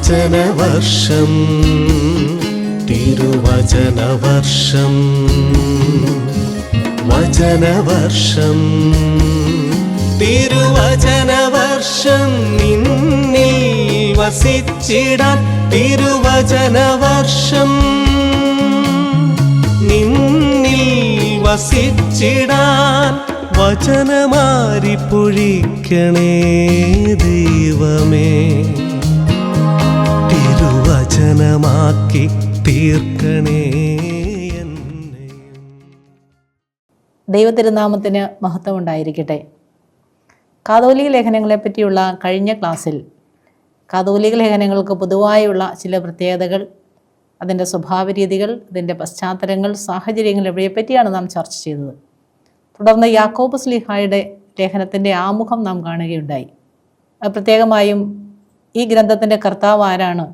വചനവർഷം തിരുവചനവർഷം വചനവർഷം തിരുവചനവർഷം നിന്നിൽ വസിച്ചിടാൻ തിരുവചനവർഷം നിന്നിൽ വസിച്ചിടാൻ വചനമാരി പൊഴിക്കണേ ദൈവമേ തിരുവചനമാക്കി തീർക്കണേ. ദൈവതിരുനാമത്തിന് മഹത്വം ഉണ്ടായിരിക്കട്ടെ. കാതോലിക ലേഖനങ്ങളെ പറ്റിയുള്ള കഴിഞ്ഞ ക്ലാസ്സിൽ കാതോലിക ലേഖനങ്ങൾക്ക് പൊതുവായുള്ള ചില പ്രത്യേകതകൾ, അതിൻ്റെ സ്വഭാവരീതികൾ, അതിൻ്റെ പശ്ചാത്തലങ്ങൾ, സാഹചര്യങ്ങൾ ഇവയെപ്പറ്റിയാണ് നാം ചർച്ച ചെയ്തത്. തുടർന്ന് യാക്കോബ് ശ്ലീഹായുടെ ലേഖനത്തിൻ്റെ ആമുഖം നാം കാണുകയുണ്ടായി. പ്രത്യേകമായും ഈ ഗ്രന്ഥത്തിൻ്റെ കർത്താവ് ആരാണ്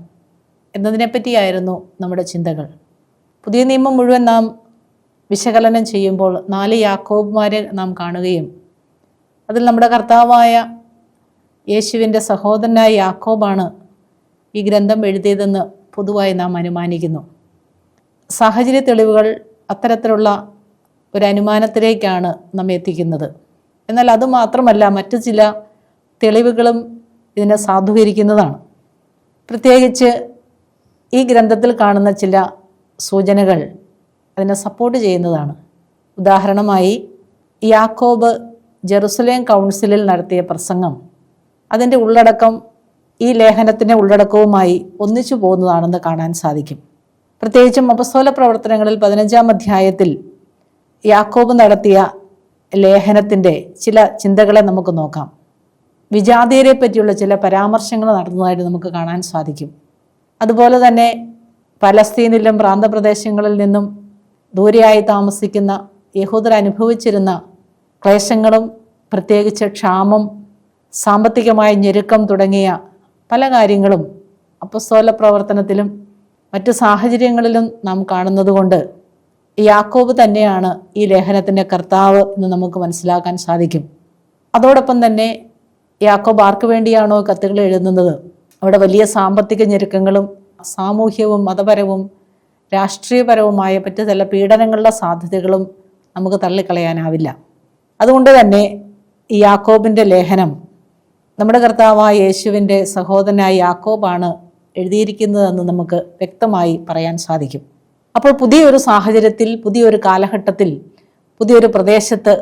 എന്നതിനെപ്പറ്റിയായിരുന്നു നമ്മുടെ ചിന്തകൾ. പുതിയ നിയമം മുഴുവൻ നാം വിശകലനം ചെയ്യുമ്പോൾ 4 യാക്കോബുമാരെ നാം കാണുകയും അതിൽ നമ്മുടെ കർത്താവായ യേശുവിൻ്റെ സഹോദരനായ യാക്കോബാണ് ഈ ഗ്രന്ഥം എഴുതിയതെന്ന് പൊതുവായി നാം അനുമാനിക്കുന്നു. സാഹചര്യ തെളിവുകൾ അത്തരത്തിലുള്ള ഒരു അനുമാനത്തിലേക്കാണ് നമ്മെ എത്തിക്കുന്നത്. എന്നാൽ അതുമാത്രമല്ല, മറ്റു ചില തെളിവുകളും ഇതിനെ സാധൂകരിക്കുന്നതാണ്. പ്രത്യേകിച്ച് ഈ ഗ്രന്ഥത്തിൽ കാണുന്ന ചില സൂചനകൾ അതിനെ സപ്പോർട്ട് ചെയ്യുന്നതാണ്. ഉദാഹരണമായി യാക്കോബ് ജെറുസലേം കൗൺസിലിൽ നടത്തിയ പ്രസംഗം, അതിൻ്റെ ഉള്ളടക്കം ഈ ലേഖനത്തിൻ്റെ ഉള്ളടക്കവുമായി ഒന്നിച്ചു പോകുന്നതാണെന്ന് കാണാൻ സാധിക്കും. പ്രത്യേകിച്ചും അപ്പസ്തോല പ്രവർത്തനങ്ങളിൽ 15-ാം അധ്യായത്തിൽ യാക്കോബ് നടത്തിയ ലേഖനത്തിൻ്റെ ചില ചിന്തകളെ നമുക്ക് നോക്കാം. വിജാതീയരെ പറ്റിയുള്ള ചില പരാമർശങ്ങൾ നടന്നതായിട്ട് നമുക്ക് കാണാൻ സാധിക്കും. അതുപോലെ തന്നെ പലസ്തീനിലും പ്രാന്തപ്രദേശങ്ങളിൽ നിന്നും ദൂരെയായി താമസിക്കുന്ന യഹൂദർ അനുഭവിച്ചിരുന്ന ക്ലേശങ്ങളും, പ്രത്യേകിച്ച് ക്ഷാമം, സാമ്പത്തികമായ ഞെരുക്കം തുടങ്ങിയ പല കാര്യങ്ങളും അപ്പസ്തോല പ്രവർത്തനത്തിലും മറ്റു സാഹചര്യങ്ങളിലും നാം കാണുന്നതുകൊണ്ട് യാക്കോബ് തന്നെയാണ് ഈ ലേഖനത്തിൻ്റെ കർത്താവ് എന്ന് നമുക്ക് മനസ്സിലാക്കാൻ സാധിക്കും. അതോടൊപ്പം തന്നെ യാക്കോബ് ആർക്ക് വേണ്ടിയാണോ കത്തുകൾ എഴുതുന്നത്, അവിടെ വലിയ സാമ്പത്തിക ഞെരുക്കങ്ങളും സാമൂഹ്യവും മതപരവും രാഷ്ട്രീയപരവുമായ മറ്റു ചില പീഡനങ്ങളുടെ സാധ്യതകളും നമുക്ക് തള്ളിക്കളയാനാവില്ല. അതുകൊണ്ട് തന്നെ ഈ യാക്കോബിൻ്റെ ലേഖനം നമ്മുടെ കർത്താവായ യേശുവിൻ്റെ സഹോദരനായ യാക്കോബാണ് എഴുതിയിരിക്കുന്നതെന്ന് നമുക്ക് വ്യക്തമായി പറയാൻ സാധിക്കും. അപ്പോൾ പുതിയൊരു സാഹചര്യത്തിൽ, പുതിയൊരു കാലഘട്ടത്തിൽ, പുതിയൊരു പ്രദേശത്ത്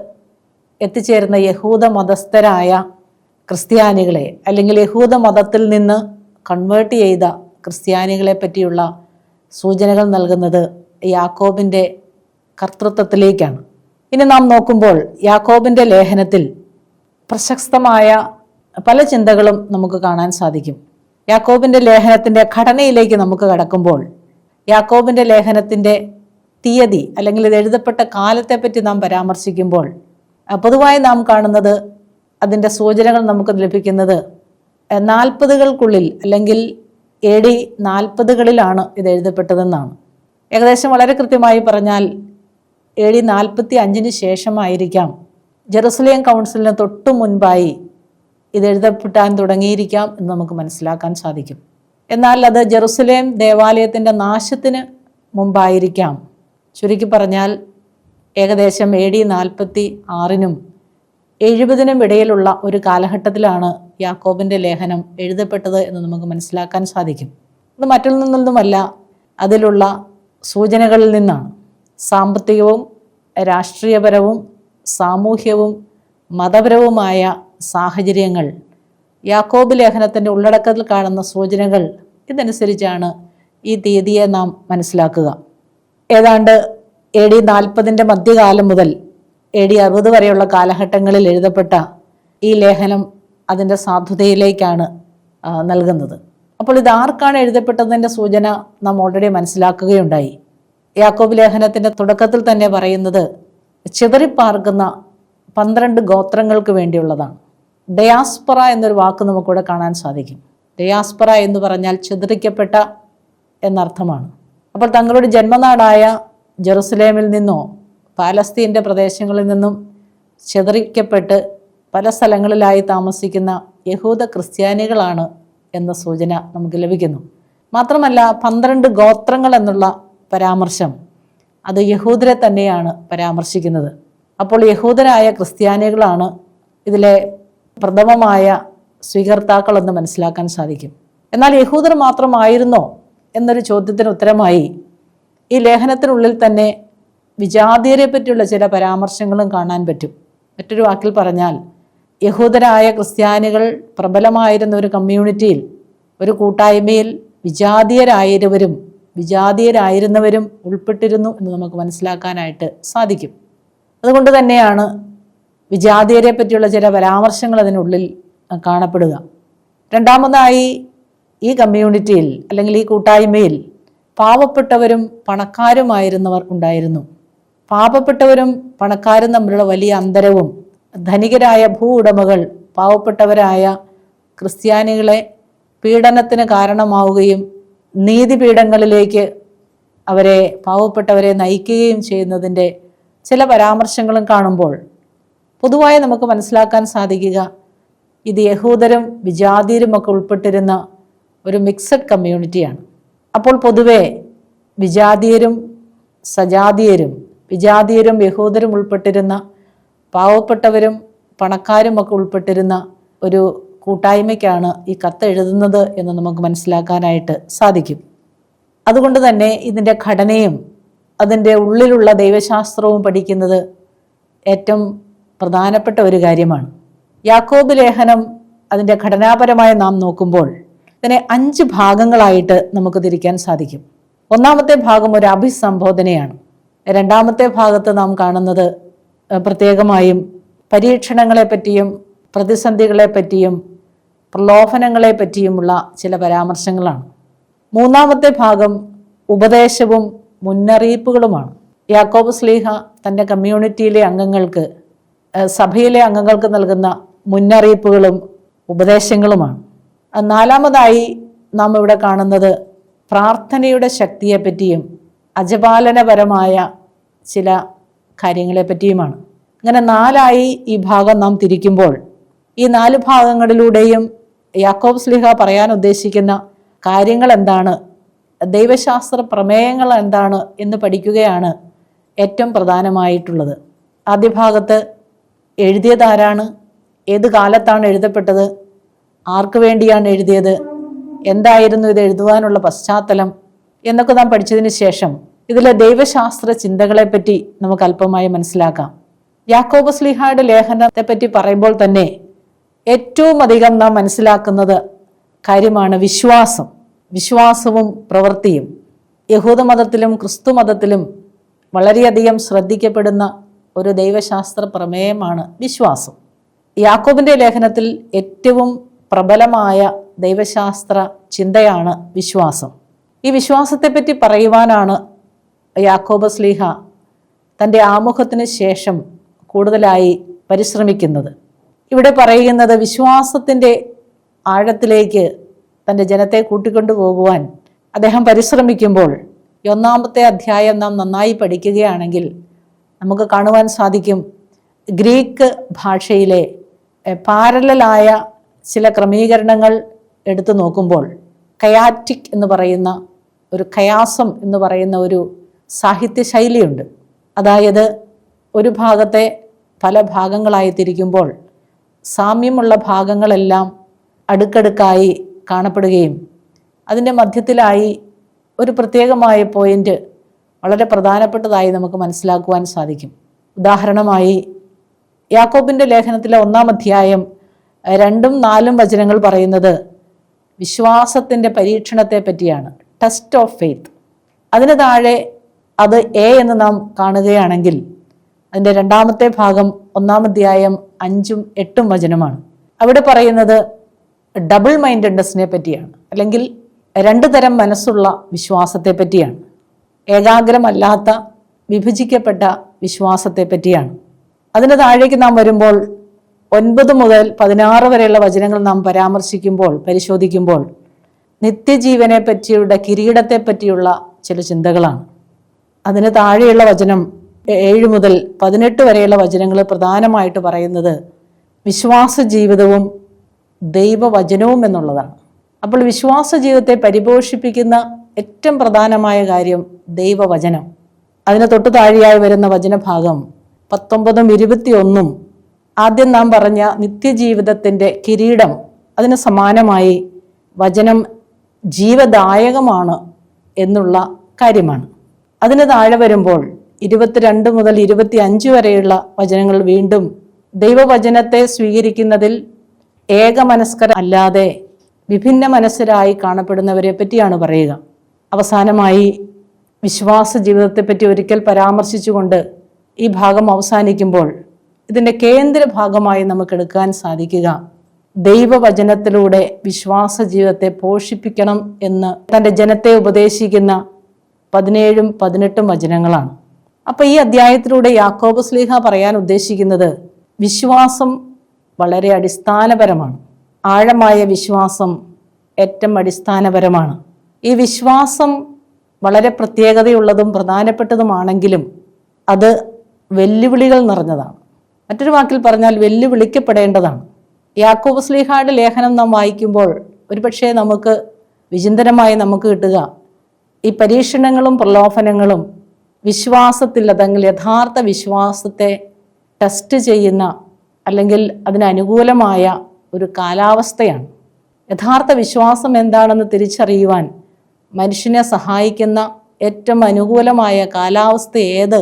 എത്തിച്ചേരുന്ന യഹൂദ മതസ്ഥരായ ക്രിസ്ത്യാനികളെ, അല്ലെങ്കിൽ യഹൂദ മതത്തിൽ നിന്ന് കൺവേർട്ട് ചെയ്ത ക്രിസ്ത്യാനികളെ പറ്റിയുള്ള സൂചനകൾ നൽകുന്നത് യാക്കോബിൻ്റെ കർത്തൃത്വത്തിലേക്കാണ്. ഇനി നാം നോക്കുമ്പോൾ യാക്കോബിൻ്റെ ലേഖനത്തിൽ പ്രശസ്തമായ പല ചിന്തകളും നമുക്ക് കാണാൻ സാധിക്കും. യാക്കോബിൻ്റെ ലേഖനത്തിൻ്റെ ഘടനയിലേക്ക് നമുക്ക് കടക്കുമ്പോൾ യാക്കോബിൻ്റെ ലേഖനത്തിൻ്റെ തീയതി, അല്ലെങ്കിൽ ഇത് എഴുതപ്പെട്ട കാലത്തെപ്പറ്റി നാം പരാമർശിക്കുമ്പോൾ പൊതുവായി നാം കാണുന്നത്, അതിൻ്റെ സൂചനകൾ നമുക്ക് ലഭിക്കുന്നത് 40-കൾക്കുള്ളിൽ അല്ലെങ്കിൽ AD 40-കളിലാണ് ഇത് എഴുതപ്പെട്ടതെന്നാണ്. ഏകദേശം വളരെ കൃത്യമായി പറഞ്ഞാൽ AD 45-ന് ശേഷമായിരിക്കാം, ജെറുസലേം കൗൺസിലിന് തൊട്ടു മുൻപായി ഇത് എഴുതപ്പെട്ടാൻ തുടങ്ങിയിരിക്കാം എന്ന് നമുക്ക് മനസ്സിലാക്കാൻ സാധിക്കും. എന്നാൽ അത് ജെറുസലേം ദേവാലയത്തിൻ്റെ നാശത്തിന് മുമ്പായിരിക്കാം. ചുരുക്കി പറഞ്ഞാൽ ഏകദേശം AD 46-നും 70-നും ഇടയിലുള്ള ഒരു കാലഘട്ടത്തിലാണ് യാക്കോബിൻ്റെ ലേഖനം എഴുതപ്പെട്ടത് എന്ന് നമുക്ക് മനസ്സിലാക്കാൻ സാധിക്കും. അത് മറ്റിൽ നിന്നൊന്നുമല്ല, അതിലുള്ള സൂചനകളിൽ നിന്നാണ്. സാമ്പത്തികവും രാഷ്ട്രീയപരവും സാമൂഹ്യവും മതപരവുമായ സാഹചര്യങ്ങൾ യാക്കോബ് ലേഖനത്തിൻ്റെ ഉള്ളടക്കത്തിൽ കാണുന്ന സൂചനകൾ ഇതനുസരിച്ചാണ് ഈ തീയതിയെ നാം മനസ്സിലാക്കുക. ഏതാണ്ട് AD 40-ന്റെ മധ്യകാലം മുതൽ AD 60 വരെയുള്ള കാലഘട്ടങ്ങളിൽ എഴുതപ്പെട്ട ഈ ലേഖനം അതിൻ്റെ സാധുതയിലേക്കാണ് നൽകുന്നത്. അപ്പോൾ ഇത് ആർക്കാണ് എഴുതപ്പെട്ടതിൻ്റെ സൂചന നാം ഓൾറെഡി മനസ്സിലാക്കുകയുണ്ടായി. യാക്കോബ് ലേഖനത്തിൻ്റെ തുടക്കത്തിൽ തന്നെ പറയുന്നത് ചിതറിപ്പാർക്കുന്ന 12 ഗോത്രങ്ങൾക്ക് വേണ്ടിയുള്ളതാണ്. ഡയാസ്പൊറ എന്നൊരു വാക്ക് നമുക്കിവിടെ കാണാൻ സാധിക്കും. ഡയാസ്പൊറ എന്ന് പറഞ്ഞാൽ ചിതറിക്കപ്പെട്ട എന്നർത്ഥമാണ്. അപ്പോൾ തങ്ങളുടെ ജന്മനാടായ ജെറുസലേമിൽ നിന്നോ പാലസ്തീൻ്റെ പ്രദേശങ്ങളിൽ നിന്നും ചിതറിക്കപ്പെട്ട് പല സ്ഥലങ്ങളിലായി താമസിക്കുന്ന യഹൂദ ക്രിസ്ത്യാനികളാണ് എന്ന സൂചന നമുക്ക് ലഭിക്കുന്നു. മാത്രമല്ല 12 ഗോത്രങ്ങൾ എന്നുള്ള പരാമർശം അത് യഹൂദരെ തന്നെയാണ് പരാമർശിക്കുന്നത്. അപ്പോൾ യഹൂദരായ ക്രിസ്ത്യാനികളാണ് ഇതിലെ പ്രഥമമായ സ്വീകർത്താക്കളെന്ന് മനസ്സിലാക്കാൻ സാധിക്കും. എന്നാൽ യഹൂദർ മാത്രമായിരുന്നോ എന്നൊരു ചോദ്യത്തിന് ഉത്തരമായി ഈ ലേഖനത്തിനുള്ളിൽ തന്നെ വിജാതീയരെ പറ്റിയുള്ള ചില പരാമർശങ്ങളും കാണാൻ പറ്റും. മറ്റൊരു വാക്കിൽ പറഞ്ഞാൽ യഹൂദരായ ക്രിസ്ത്യാനികൾ പ്രബലമായിരുന്ന ഒരു കമ്മ്യൂണിറ്റിയിൽ, ഒരു കൂട്ടായ്മയിൽ വിജാതീയരായിരുന്നവരും ഉൾപ്പെട്ടിരുന്നു എന്ന് നമുക്ക് മനസ്സിലാക്കാനായിട്ട് സാധിക്കും. അതുകൊണ്ട് തന്നെയാണ് വിജാതീയരെ പറ്റിയുള്ള ചില പരാമർശങ്ങൾ അതിനുള്ളിൽ കാണപ്പെടുക. രണ്ടാമതായി ഈ കമ്മ്യൂണിറ്റിയിൽ അല്ലെങ്കിൽ ഈ കൂട്ടായ്മയിൽ പാവപ്പെട്ടവരും പണക്കാരുമായിരുന്നവർ ഉണ്ടായിരുന്നു. പാവപ്പെട്ടവരും പണക്കാരും തമ്മിലുള്ള വലിയ അന്തരവും, ധനികരായ ഭൂ ഉടമകൾ പാവപ്പെട്ടവരായ ക്രിസ്ത്യാനികളെ പീഡനത്തിന് കാരണമാവുകയും നീതിപീഠങ്ങളിലേക്ക് പാവപ്പെട്ടവരെ നയിക്കുകയും ചെയ്യുന്നതിൻ്റെ ചില പരാമർശങ്ങളും കാണുമ്പോൾ പൊതുവായി നമുക്ക് മനസ്സിലാക്കാൻ സാധിക്കുക ഇത് യഹൂദരും വിജാതീയരുമൊക്കെ ഉൾപ്പെട്ടിരുന്ന ഒരു മിക്സഡ് കമ്മ്യൂണിറ്റിയാണ്. അപ്പോൾ പൊതുവെ വിജാതീയരും സജാതീയരും, വിജാതീയരും യഹൂദരും ഉൾപ്പെട്ടിരുന്ന, പാവപ്പെട്ടവരും പണക്കാരുമൊക്കെ ഉൾപ്പെട്ടിരുന്ന ഒരു കൂട്ടായ്മയ്ക്കാണ് ഈ കത്ത് എഴുതുന്നത് എന്ന് നമുക്ക് മനസ്സിലാക്കാനായിട്ട് സാധിക്കും. അതുകൊണ്ട് തന്നെ ഇതിൻ്റെ ഘടനയും അതിൻ്റെ ഉള്ളിലുള്ള ദൈവശാസ്ത്രവും പഠിക്കുന്നത് ഏറ്റവും പ്രധാനപ്പെട്ട ഒരു കാര്യമാണ്. യാക്കോബ് ലേഖനം അതിൻ്റെ ഘടനാപരമായി നാം നോക്കുമ്പോൾ ഇതിനെ 5 ഭാഗങ്ങളായിട്ട് നമുക്ക് തിരിക്കാൻ സാധിക്കും. ഒന്നാമത്തെ ഭാഗം ഒരു അഭിസംബോധനയാണ്. രണ്ടാമത്തെ ഭാഗത്ത് നാം കാണുന്നത് പ്രത്യേകമായും പരീക്ഷണങ്ങളെപ്പറ്റിയും പ്രതിസന്ധികളെപ്പറ്റിയും പ്രലോഭനങ്ങളെപ്പറ്റിയുമുള്ള ചില പരാമർശങ്ങളാണ്. മൂന്നാമത്തെ ഭാഗം ഉപദേശവും മുന്നറിയിപ്പുകളുമാണ്. യാക്കോബ് ശ്ലീഹ തൻ്റെ കമ്മ്യൂണിറ്റിയിലെ അംഗങ്ങൾക്ക്, സഭയിലെ അംഗങ്ങൾക്ക് നൽകുന്ന മുന്നറിയിപ്പുകളും ഉപദേശങ്ങളുമാണ്. നാലാമതായി നാം ഇവിടെ കാണുന്നത് പ്രാർത്ഥനയുടെ ശക്തിയെപ്പറ്റിയും അജപാലനപരമായ ചില കാര്യങ്ങളെപ്പറ്റിയുമാണ്. അങ്ങനെ 4ആയി ഈ ഭാഗം നാം തിരിക്കുമ്പോൾ ഈ 4 ഭാഗങ്ങളിലൂടെയും യാക്കോബ് ശ്ലീഹ പറയാൻ ഉദ്ദേശിക്കുന്ന കാര്യങ്ങൾ എന്താണ്, ദൈവശാസ്ത്ര പ്രമേയങ്ങൾ എന്താണ് എന്ന് പഠിക്കുകയാണ് ഏറ്റവും പ്രധാനമായിട്ടുള്ളത്. ആദ്യ ഭാഗത്ത് എഴുതിയതാരാണ്, ഏത് കാലത്താണ് എഴുതപ്പെട്ടത്, ആർക്ക് വേണ്ടിയാണ് എഴുതിയത്, എന്തായിരുന്നു ഇത് എഴുതുവാനുള്ള പശ്ചാത്തലം എന്നൊക്കെ നാം പഠിച്ചതിന് ശേഷം ഇതിലെ ദൈവശാസ്ത്ര ചിന്തകളെപ്പറ്റി നമുക്ക് അല്പമായി മനസ്സിലാക്കാം. യാക്കോബ് ശ്ലീഹായുടെ ലേഖനത്തെപ്പറ്റി പറയുമ്പോൾ തന്നെ ഏറ്റവും അധികം നാം മനസ്സിലാക്കുന്നത് കാര്യമാണ് വിശ്വാസവും പ്രവൃത്തിയും. യഹൂദമതത്തിലും ക്രിസ്തു മതത്തിലും വളരെയധികം ശ്രദ്ധിക്കപ്പെടുന്ന ഒരു ദൈവശാസ്ത്ര പ്രമേയമാണ് വിശ്വാസം. യാക്കോബിൻ്റെ ലേഖനത്തിൽ ഏറ്റവും പ്രബലമായ ദൈവശാസ്ത്ര ചിന്തയാണ് വിശ്വാസം. ഈ വിശ്വാസത്തെപ്പറ്റി പറയുവാനാണ് യാക്കോബ് ശ്ലീഹ തൻ്റെ ആമുഖത്തിന് ശേഷം കൂടുതലായി പരിശ്രമിക്കുന്നത്. ഇവിടെ പറയുന്നത് വിശ്വാസത്തിൻ്റെ ആഴത്തിലേക്ക് തൻ്റെ ജനത്തെ കൂട്ടിക്കൊണ്ടു പോകുവാൻ അദ്ദേഹം പരിശ്രമിക്കുമ്പോൾ 1-ാമത്തെ അധ്യായം നാം നന്നായി പഠിക്കുകയാണെങ്കിൽ നമുക്ക് കാണുവാൻ സാധിക്കും ഗ്രീക്ക് ഭാഷയിലെ പാരലലായ ചില ക്രമീകരണങ്ങൾ എടുത്തു നോക്കുമ്പോൾ കയാറ്റിക് എന്ന് പറയുന്ന ഒരു കയാസം എന്ന് പറയുന്ന ഒരു സാഹിത്യ ശൈലിയുണ്ട്. അതായത് ഒരു ഭാഗത്തെ പല ഭാഗങ്ങളായി തിരിക്കുമ്പോൾ സാമ്യമുള്ള ഭാഗങ്ങളെല്ലാം അടുക്കടുക്കായി കാണപ്പെടുകയും അതിൻ്റെ മധ്യത്തിലായി ഒരു പ്രത്യേകമായ പോയിന്റ് വളരെ പ്രധാനപ്പെട്ടതായി നമുക്ക് മനസ്സിലാക്കുവാൻ സാധിക്കും. ഉദാഹരണമായി യാക്കോബിൻ്റെ ലേഖനത്തിലെ 1-ാം അധ്യായം 2-4 വചനങ്ങൾ പറയുന്നത് വിശ്വാസത്തിൻ്റെ പരീക്ഷണത്തെ പറ്റിയാണ്, ടെസ്റ്റ് ഓഫ് ഫെയ്ത്ത്. അതിന് താഴെ അത് എ എന്ന് നാം കാണുകയാണെങ്കിൽ അതിൻ്റെ 2-ാമത്തെ ഭാഗം 1-ാം അധ്യായം 5-8 വചനമാണ്. അവിടെ പറയുന്നത് ഡബിൾ മൈൻഡഡ്നെസ്സിനെ പറ്റിയാണ്, അല്ലെങ്കിൽ 2 തരം മനസ്സുള്ള വിശ്വാസത്തെ പറ്റിയാണ്, ഏകാഗ്രമല്ലാത്ത വിഭജിക്കപ്പെട്ട വിശ്വാസത്തെ പറ്റിയാണ്. അതിന് താഴേക്ക് നാം വരുമ്പോൾ 9 മുതൽ 16 വരെയുള്ള വചനങ്ങൾ നാം പരിശോധിക്കുമ്പോൾ നിത്യജീവനെ പറ്റിയുള്ള കിരീടത്തെ പറ്റിയുള്ള ചില ചിന്തകളാണ്. അതിന് താഴെയുള്ള വചനം 7 മുതൽ 18 വരെയുള്ള വചനങ്ങൾ പ്രധാനമായിട്ട് പറയുന്നത് വിശ്വാസ ജീവിതവും ദൈവവചനവും എന്നുള്ളതാണ്. അപ്പോൾ വിശ്വാസ ജീവിതത്തെ പരിപോഷിപ്പിക്കുന്ന ഏറ്റവും പ്രധാനമായ കാര്യം ദൈവവചനം. അതിന് തൊട്ടു താഴെയായി വരുന്ന വചനഭാഗം 19ഉം 21ഉം ആദ്യം നാം പറഞ്ഞ നിത്യജീവിതത്തിൻ്റെ കിരീടം, അതിന് സമാനമായി വചനം ജീവദായകമാണ് എന്നുള്ള കാര്യമാണ്. അതിന് താഴെ വരുമ്പോൾ 22 മുതൽ 25 വരെയുള്ള വചനങ്ങൾ വീണ്ടും ദൈവവചനത്തെ സ്വീകരിക്കുന്നതിൽ ഏകമനസ്കരല്ലാതെ വിഭിന്ന മനസ്സരായി കാണപ്പെടുന്നവരെ പറ്റിയാണ് പറയുക. അവസാനമായി വിശ്വാസ ജീവിതത്തെപ്പറ്റി ഒരിക്കൽ പരാമർശിച്ചുകൊണ്ട് ഈ ഭാഗം അവസാനിക്കുമ്പോൾ ഇതിൻ്റെ കേന്ദ്ര ഭാഗമായി നമുക്ക് എടുക്കാൻ സാധിക്കുക ദൈവവചനത്തിലൂടെ വിശ്വാസ ജീവിതത്തെ പോഷിപ്പിക്കണം എന്ന് തൻ്റെ ജനത്തെ ഉപദേശിക്കുന്ന 17ഉം 18ഉം വചനങ്ങളാണ്. അപ്പോൾ ഈ അധ്യായത്തിലൂടെ യാക്കോബ് ശ്ലീഹ പറയാൻ ഉദ്ദേശിക്കുന്നത് വിശ്വാസം വളരെ അടിസ്ഥാനപരമാണ്. ആഴമായ വിശ്വാസം ഏറ്റവും അടിസ്ഥാനപരമാണ്. ഈ വിശ്വാസം വളരെ പ്രത്യേകതയുള്ളതും പ്രധാനപ്പെട്ടതുമാണെങ്കിലും അത് വെല്ലുവിളികൾ നിറഞ്ഞതാണ്. മറ്റൊരു വാക്കിൽ പറഞ്ഞാൽ വെല്ലുവിളിക്കപ്പെടേണ്ടതാണ്. യാക്കോബ് ശ്ലീഹായുടെ ലേഖനം നാം വായിക്കുമ്പോൾ ഒരുപക്ഷെ നമുക്ക് വിചിന്തനമായി നമുക്ക് കിട്ടുക ഈ പരീക്ഷണങ്ങളും പ്രലോഭനങ്ങളും വിശ്വാസത്തിൽ അതെങ്കിൽ യഥാർത്ഥ വിശ്വാസത്തെ ടെസ്റ്റ് ചെയ്യുന്ന അല്ലെങ്കിൽ അതിനനുകൂലമായ ഒരു കാലാവസ്ഥയാണ്. യഥാർത്ഥ വിശ്വാസം എന്താണെന്ന് തിരിച്ചറിയുവാൻ മനുഷ്യനെ സഹായിക്കുന്ന ഏറ്റവും അനുകൂലമായ കാലാവസ്ഥ ഏത്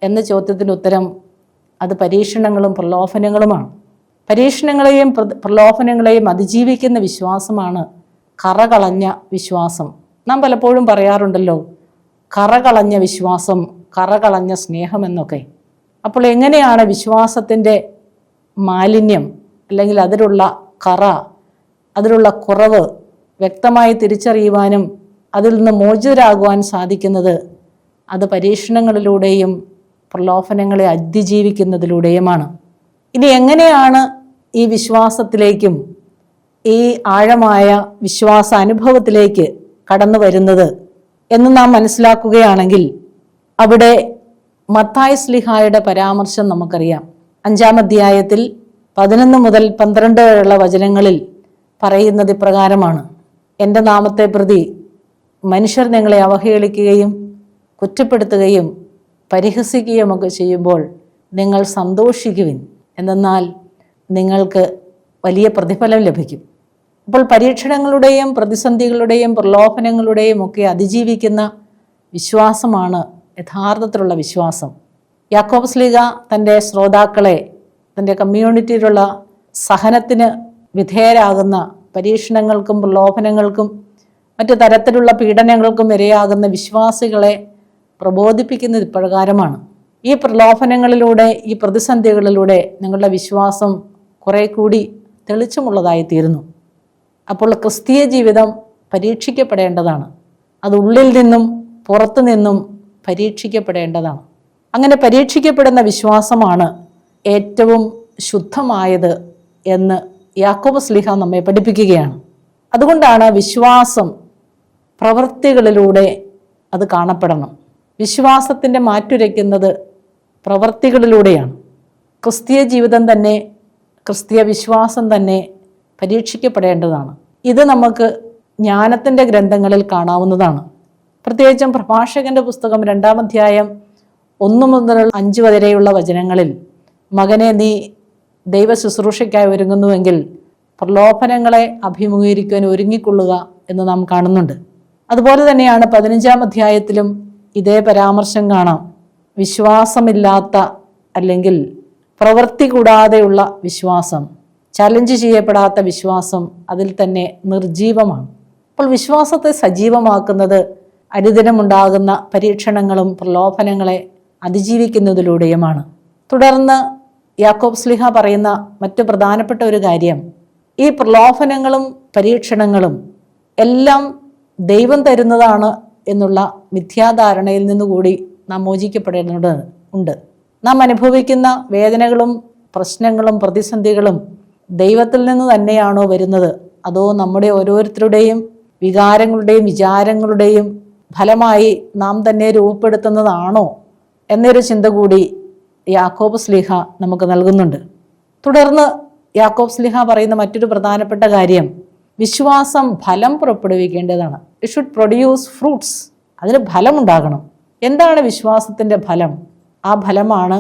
എന്ന ചോദ്യത്തിന് ഉത്തരം അത് പരീക്ഷണങ്ങളും പ്രലോഭനങ്ങളുമാണ്. പരീക്ഷണങ്ങളെയും പ്രലോഭനങ്ങളെയും അതിജീവിക്കുന്ന വിശ്വാസമാണ് കറകളഞ്ഞ വിശ്വാസം. നാം പലപ്പോഴും പറയാറുണ്ടല്ലോ കറകളഞ്ഞ വിശ്വാസം, കറകളഞ്ഞ സ്നേഹം എന്നൊക്കെ. അപ്പോൾ എങ്ങനെയാണ് വിശ്വാസത്തിൻ്റെ മാലിന്യം അല്ലെങ്കിൽ അതിലുള്ള കറ, അതിലുള്ള കുറവ് വ്യക്തമായി തിരിച്ചറിയുവാനും അതിൽ നിന്ന് മോചിതരാകുവാൻ സാധിക്കുന്നത്? അത് പരീക്ഷണങ്ങളിലൂടെയും പ്രലോഭനങ്ങളെ അതിജീവിക്കുന്നതിലൂടെയുമാണ്. ഇനി എങ്ങനെയാണ് ഈ വിശ്വാസത്തിലേക്കും ഈ ആഴമായ വിശ്വാസ അനുഭവത്തിലേക്ക് കടന്നു വരുന്നത് എന്ന് നാം മനസ്സിലാക്കുകയാണെങ്കിൽ അവിടെ മത്തായി ശ്ലീഹായുടെ പരാമർശം നമുക്കറിയാം. 5-ാം അധ്യായത്തിൽ 11 മുതൽ 12 വരെയുള്ള വചനങ്ങളിൽ പറയുന്നത് ഇപ്രകാരമാണ്: എൻ്റെ നാമത്തെ പ്രതി മനുഷ്യർ നിങ്ങളെ അവഹേളിക്കുകയും കുറ്റപ്പെടുത്തുകയും പരിഹസിക്കുകയും ഒക്കെ ചെയ്യുമ്പോൾ നിങ്ങൾ സന്തോഷിക്കുവിൻ, എന്തെന്നാൽ നിങ്ങൾക്ക് വലിയ പ്രതിഫലം ലഭിക്കും. അപ്പോൾ പരീക്ഷണങ്ങളുടെയും പ്രതിസന്ധികളുടെയും പ്രലോഭനങ്ങളുടെയും ഒക്കെ അതിജീവിക്കുന്ന വിശ്വാസമാണ് യഥാർത്ഥത്തിലുള്ള വിശ്വാസം. യാക്കോബ് ശ്ലീഹ തൻ്റെ ശ്രോതാക്കളെ തൻ്റെ കമ്മ്യൂണിറ്റിയിലുള്ള സഹനത്തിന് വിധേയരാകുന്ന പരീക്ഷണങ്ങൾക്കും പ്രലോഭനങ്ങൾക്കും മറ്റു തരത്തിലുള്ള പീഡനങ്ങൾക്കും ഇരയാകുന്ന വിശ്വാസികളെ പ്രബോധിപ്പിക്കുന്നത് ഇപ്രകാരമാണ്: ഈ പ്രലോഭനങ്ങളിലൂടെ, ഈ പ്രതിസന്ധികളിലൂടെ നിങ്ങളുടെ വിശ്വാസം കുറെ കൂടി തെളിച്ചമുള്ളതായിത്തീരുന്നു. അപ്പോൾ ക്രിസ്തീയ ജീവിതം പരീക്ഷിക്കപ്പെടേണ്ടതാണ്. അത് ഉള്ളിൽ നിന്നും പുറത്തു നിന്നും പരീക്ഷിക്കപ്പെടേണ്ടതാണ്. അങ്ങനെ പരീക്ഷിക്കപ്പെടുന്ന വിശ്വാസമാണ് ഏറ്റവും ശുദ്ധമായത് എന്ന് യാക്കോബ് ശ്ലീഹ നമ്മെ പഠിപ്പിക്കുകയാണ്. അതുകൊണ്ടാണ് വിശ്വാസം പ്രവൃത്തികളിലൂടെ അത് കാണപ്പെടണം. വിശ്വാസത്തിൻ്റെ മാറ്റുരയ്ക്കുന്നത് പ്രവൃത്തികളിലൂടെയാണ്. ക്രിസ്തീയ ജീവിതം തന്നെ, ക്രിസ്തീയ വിശ്വാസം തന്നെ പരീക്ഷിക്കപ്പെടേണ്ടതാണ്. ഇത് നമുക്ക് ജ്ഞാനത്തിൻ്റെ ഗ്രന്ഥങ്ങളിൽ കാണാവുന്നതാണ്. പ്രത്യേകിച്ചും പ്രഭാഷകന്റെ പുസ്തകം 2-ാം അധ്യായം 1 മുതൽ 5 വരെയുള്ള വചനങ്ങളിൽ മകനെ നീ ദൈവ ശുശ്രൂഷയ്ക്കായി ഒരുങ്ങുന്നുവെങ്കിൽ പ്രലോഭനങ്ങളെ അഭിമുഖീകരിക്കുവാൻ ഒരുങ്ങിക്കൊള്ളുക എന്ന് നാം കാണുന്നുണ്ട്. അതുപോലെ തന്നെയാണ് 15-ാം അധ്യായത്തിലും ഇതേ പരാമർശം കാണാം. വിശ്വാസമില്ലാത്ത അല്ലെങ്കിൽ പ്രവൃത്തി കൂടാതെയുള്ള വിശ്വാസം, ചലഞ്ച് ചെയ്യപ്പെടാത്ത വിശ്വാസം അതിൽ തന്നെ നിർജീവമാണ്. അപ്പോൾ വിശ്വാസത്തെ സജീവമാക്കുന്നത് അനുദിനമുണ്ടാകുന്ന പരീക്ഷണങ്ങളും പ്രലോഭനങ്ങളെ അതിജീവിക്കുന്നതിലൂടെയുമാണ്. തുടർന്ന് യാക്കോബ് ശ്ലീഹ പറയുന്ന മറ്റു പ്രധാനപ്പെട്ട ഒരു കാര്യം, ഈ പ്രലോഭനങ്ങളും പരീക്ഷണങ്ങളും എല്ലാം ദൈവം തരുന്നതാണ് എന്നുള്ള മിഥ്യാധാരണയിൽ നിന്നുകൂടി നാം മോചിക്കപ്പെടേണ്ടതുണ്ട്. നാം അനുഭവിക്കുന്ന വേദനകളും പ്രശ്നങ്ങളും പ്രതിസന്ധികളും ദൈവത്തിൽ നിന്ന് തന്നെയാണോ വരുന്നത്, അതോ നമ്മുടെ ഓരോരുത്തരുടെയും വികാരങ്ങളുടെയും വിചാരങ്ങളുടെയും ഫലമായി നാം തന്നെ രൂപപ്പെടുത്തുന്നതാണോ എന്നൊരു ചിന്ത കൂടി യാക്കോബ് ശ്ലീഹ നമുക്ക് നൽകുന്നുണ്ട്. തുടർന്ന് യാക്കോബ് ശ്ലീഹ പറയുന്ന മറ്റൊരു പ്രധാനപ്പെട്ട കാര്യം, വിശ്വാസം ഫലം പുറപ്പെടുവിക്കേണ്ടതാണ്. It should produce fruits. അതിന് ഫലമുണ്ടാകണം. എന്താണ് വിശ്വാസത്തിൻ്റെ ഫലം? ആ ഫലമാണ്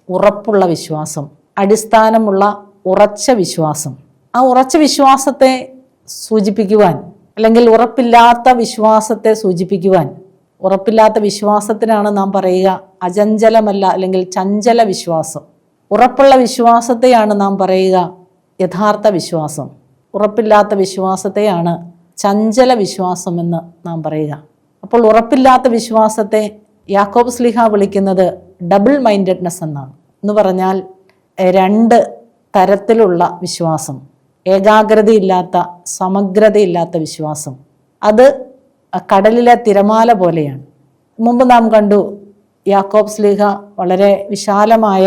ഉറപ്പുള്ള വിശ്വാസം, അടിസ്ഥാനമുള്ള ഉറച്ച വിശ്വാസം. ആ ഉറച്ച വിശ്വാസത്തെ സൂചിപ്പിക്കുവാൻ, അല്ലെങ്കിൽ ഉറപ്പില്ലാത്ത വിശ്വാസത്തെ സൂചിപ്പിക്കുവാൻ, ഉറപ്പില്ലാത്ത വിശ്വാസത്തിനാണ് നാം പറയുക അചഞ്ചലമല്ല അല്ലെങ്കിൽ ചഞ്ചല വിശ്വാസം. ഉറപ്പുള്ള വിശ്വാസത്തെയാണ് നാം പറയുക യഥാർത്ഥ വിശ്വാസം. ഉറപ്പില്ലാത്ത വിശ്വാസത്തെയാണ് ചഞ്ചല വിശ്വാസം എന്ന് നാം പറയുക. അപ്പോൾ ഉറപ്പില്ലാത്ത വിശ്വാസത്തെ യാക്കോബ് ശ്ലീഹ വിളിക്കുന്നത് ഡബിൾ മൈൻഡഡ്നെസ് എന്നാണ്. എന്ന് പറഞ്ഞാൽ രണ്ട് തരത്തിലുള്ള വിശ്വാസം. ഏകാഗ്രതയില്ലാത്ത, സമഗ്രതയില്ലാത്ത വിശ്വാസം. അത് കടലിലെ തിരമാല പോലെയാണ്. മുമ്പ് നാം കണ്ടു യാക്കോബ് ശ്ലീഹ വളരെ വിശാലമായ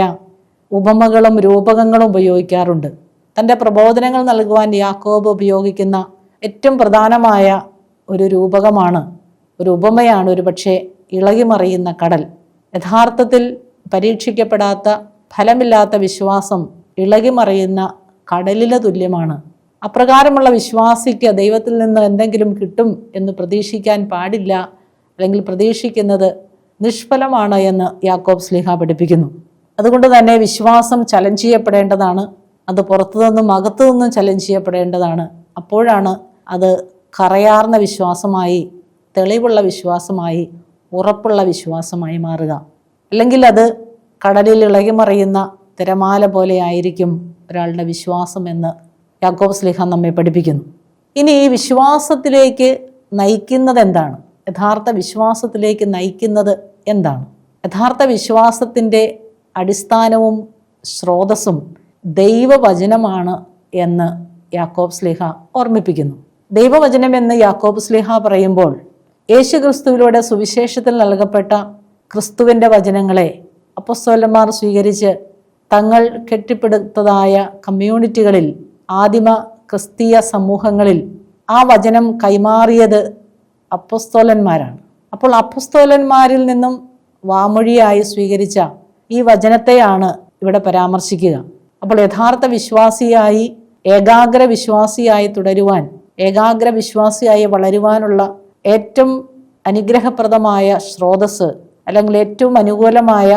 ഉപമകളും രൂപകങ്ങളും ഉപയോഗിക്കാറുണ്ട്. തൻ്റെ പ്രബോധനങ്ങൾ നൽകുവാൻ യാക്കോബ് ഉപയോഗിക്കുന്ന ഏറ്റവും പ്രധാനമായ ഒരു രൂപകമാണ്, ഒരു ഉപമയാണ് ഒരു പക്ഷേ ഇളകിമറിയുന്ന കടൽ. യഥാർത്ഥത്തിൽ പരീക്ഷിക്കപ്പെടാത്ത, ഫലമില്ലാത്ത വിശ്വാസം ഇളകിമറിയുന്ന കടലിന് തുല്യമാണ്. അപ്രകാരമുള്ള വിശ്വാസിക്ക് ദൈവത്തിൽ നിന്ന് എന്തെങ്കിലും കിട്ടും എന്ന് പ്രതീക്ഷിക്കാൻ പാടില്ല, അല്ലെങ്കിൽ പ്രതീക്ഷിക്കുന്നത് നിഷ്ഫലമാണ് എന്ന് യാക്കോബ് ശ്ലീഹ പഠിപ്പിക്കുന്നു. അതുകൊണ്ട് തന്നെ വിശ്വാസം ചലഞ്ച് ചെയ്യപ്പെടേണ്ടതാണ്. അത് പുറത്തു നിന്നും അകത്തു നിന്നും ചലഞ്ച് ചെയ്യപ്പെടേണ്ടതാണ്. അപ്പോഴാണ് അത് കറയാർന്ന വിശ്വാസമായി, തെളിവുള്ള വിശ്വാസമായി, ഉറപ്പുള്ള വിശ്വാസമായി മാറുക. അല്ലെങ്കിൽ അത് കടലിൽ ഇളകിമറിയുന്ന തിരമാല പോലെ ആയിരിക്കും ഒരാളുടെ വിശ്വാസം എന്ന് യാക്കോബ് ശ്ലീഹ നമ്മെ പഠിപ്പിക്കുന്നു. ഇനി ഈ വിശ്വാസത്തിലേക്ക് നയിക്കുന്നത് എന്താണ്? യഥാർത്ഥ വിശ്വാസത്തിലേക്ക് നയിക്കുന്നത് എന്താണ്? യഥാർത്ഥ വിശ്വാസത്തിൻ്റെ അടിസ്ഥാനവും സ്രോതസ്സും ദൈവവചനമാണ് എന്ന് യാക്കോബ് ശ്ലീഹ ഓർമ്മിപ്പിക്കുന്നു. ദൈവവചനം എന്ന് യാക്കോബ് ശ്ലീഹ പറയുമ്പോൾ യേശു ക്രിസ്തുവിലൂടെ സുവിശേഷത്തിൽ നൽകപ്പെട്ട ക്രിസ്തുവിൻ്റെ വചനങ്ങളെ അപ്പോസ്തലന്മാർ സ്വീകരിച്ച് തങ്ങൾ കെട്ടിപ്പടുത്തതായ കമ്മ്യൂണിറ്റികളിൽ, ആദിമ ക്രിസ്തീയ സമൂഹങ്ങളിൽ ആ വചനം കൈമാറിയത് അപ്പോസ്തലന്മാരാണ്. അപ്പോൾ അപ്പോസ്തലന്മാരിൽ നിന്നും വാമൊഴിയായി സ്വീകരിച്ച ഈ വചനത്തെയാണ് ഇവിടെ പരാമർശിക്കുക. അപ്പോൾ യഥാർത്ഥ വിശ്വാസിയായി, ഏകാഗ്ര വിശ്വാസിയായി തുടരുവാൻ, ഏകാഗ്ര വിശ്വാസിയായി വളരുവാനുള്ള ഏറ്റവും അനുഗ്രഹപ്രദമായ സ്രോതസ്, അല്ലെങ്കിൽ ഏറ്റവും അനുകൂലമായ,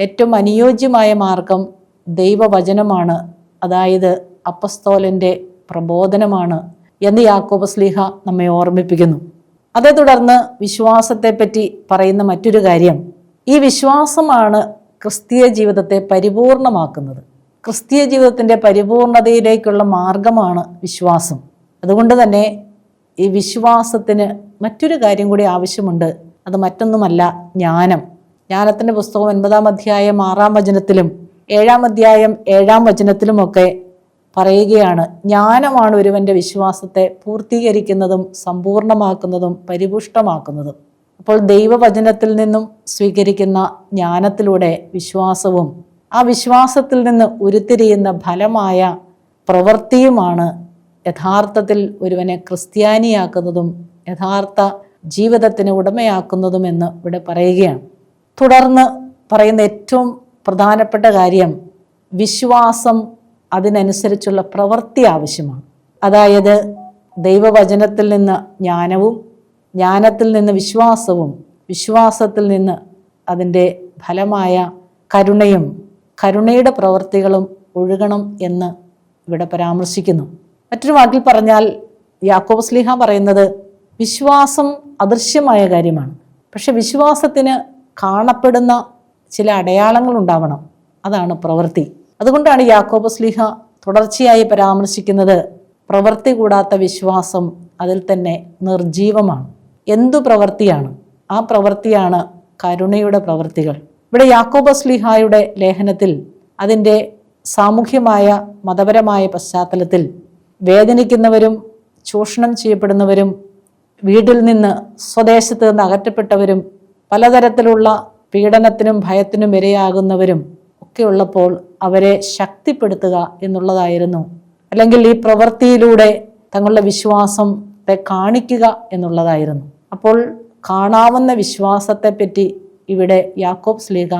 ഏറ്റവും അനുയോജ്യമായ മാർഗം ദൈവവചനമാണ്. അതായത് അപ്പസ്തോലൻ്റെ പ്രബോധനമാണ് എന്ന് യാക്കോബ് ശ്ലീഹ നമ്മെ ഓർമ്മിപ്പിക്കുന്നു. അതേ തുടർന്ന് വിശ്വാസത്തെപ്പറ്റി പറയുന്ന മറ്റൊരു കാര്യം, ഈ വിശ്വാസമാണ് ക്രിസ്തീയ ജീവിതത്തെ പരിപൂർണമാക്കുന്നത്. ക്രിസ്തീയ ജീവിതത്തിൻ്റെ പരിപൂർണതയിലേക്കുള്ള മാർഗമാണ് വിശ്വാസം. അതുകൊണ്ട് തന്നെ ഈ വിശ്വാസത്തിന് മറ്റൊരു കാര്യം കൂടി ആവശ്യമുണ്ട്. അത് മറ്റൊന്നുമല്ല, ജ്ഞാനം. ജ്ഞാനത്തിൻ്റെ പുസ്തകം 9-ാം അധ്യായം 6-ാം വചനത്തിലും 7-ാം അധ്യായം 7-ാം വചനത്തിലുമൊക്കെ പറയുകയാണ്, ജ്ഞാനമാണ് ഒരുവൻ്റെ വിശ്വാസത്തെ പൂർത്തീകരിക്കുന്നതും സമ്പൂർണമാക്കുന്നതും പരിപുഷ്ടമാക്കുന്നതും. അപ്പോൾ ദൈവവചനത്തിൽ നിന്നും സ്വീകരിക്കുന്ന ജ്ഞാനത്തിലൂടെ വിശ്വാസവും ആ വിശ്വാസത്തിൽ നിന്ന് ഉരുത്തിരിയുന്ന ഫലമായ പ്രവൃത്തിയുമാണ് യഥാർത്ഥത്തിൽ ഒരുവനെ ക്രിസ്ത്യാനിയാക്കുന്നതും യഥാർത്ഥ ജീവിതത്തിന് ഉടമയാക്കുന്നതുമെന്ന് ഇവിടെ പറയുകയാണ്. തുടർന്ന് പറയുന്ന ഏറ്റവും പ്രധാനപ്പെട്ട കാര്യം, വിശ്വാസം അതിനനുസരിച്ചുള്ള പ്രവൃത്തി ആവശ്യമാണ്. അതായത് ദൈവവചനത്തിൽ നിന്ന് ജ്ഞാനവും, ജ്ഞാനത്തിൽ നിന്ന് വിശ്വാസവും, വിശ്വാസത്തിൽ നിന്ന് അതിൻ്റെ ഫലമായ കരുണയും, കരുണയുടെ പ്രവൃത്തികളും ഒഴുകണം എന്ന് ഇവിടെ പരാമർശിക്കുന്നു. മറ്റൊരു വാക്കിൽ പറഞ്ഞാൽ യാക്കോബ് ശ്ലീഹ പറയുന്നത് വിശ്വാസം അദൃശ്യമായ കാര്യമാണ്. പക്ഷെ വിശ്വാസത്തിന് കാണപ്പെടുന്ന ചില അടയാളങ്ങൾ ഉണ്ടാവണം. അതാണ് പ്രവൃത്തി. അതുകൊണ്ടാണ് യാക്കോബ് ശ്ലീഹ തുടർച്ചയായി പരാമർശിക്കുന്നത് പ്രവൃത്തി കൂടാത്ത വിശ്വാസം അതിൽ തന്നെ നിർജീവമാണ്. എന്തു പ്രവൃത്തിയാണ്? ആ പ്രവൃത്തിയാണ് കരുണയുടെ പ്രവൃത്തികൾ. ഇവിടെ യാക്കോബ് ശ്ലീഹായുടെ ലേഖനത്തിൽ അതിൻ്റെ സാമൂഹ്യമായ മതപരമായ പശ്ചാത്തലത്തിൽ വേദനിക്കുന്നവരും, ചൂഷണം ചെയ്യപ്പെടുന്നവരും, വീട്ടിൽ നിന്ന്, സ്വദേശത്ത് നിന്ന് അകറ്റപ്പെട്ടവരും, പലതരത്തിലുള്ള പീഡനത്തിനും ഭയത്തിനും ഇരയാകുന്നവരും ഒക്കെ ഉള്ളപ്പോൾ അവരെ ശക്തിപ്പെടുത്തുക എന്നുള്ളതായിരുന്നു, അല്ലെങ്കിൽ ഈ പ്രവൃത്തിയിലൂടെ തങ്ങളുടെ വിശ്വാസത്തെ കാണിക്കുക എന്നുള്ളതായിരുന്നു. അപ്പോൾ കാണാവുന്ന വിശ്വാസത്തെപ്പറ്റി ഇവിടെ യാക്കോബ് ശ്ലീഹ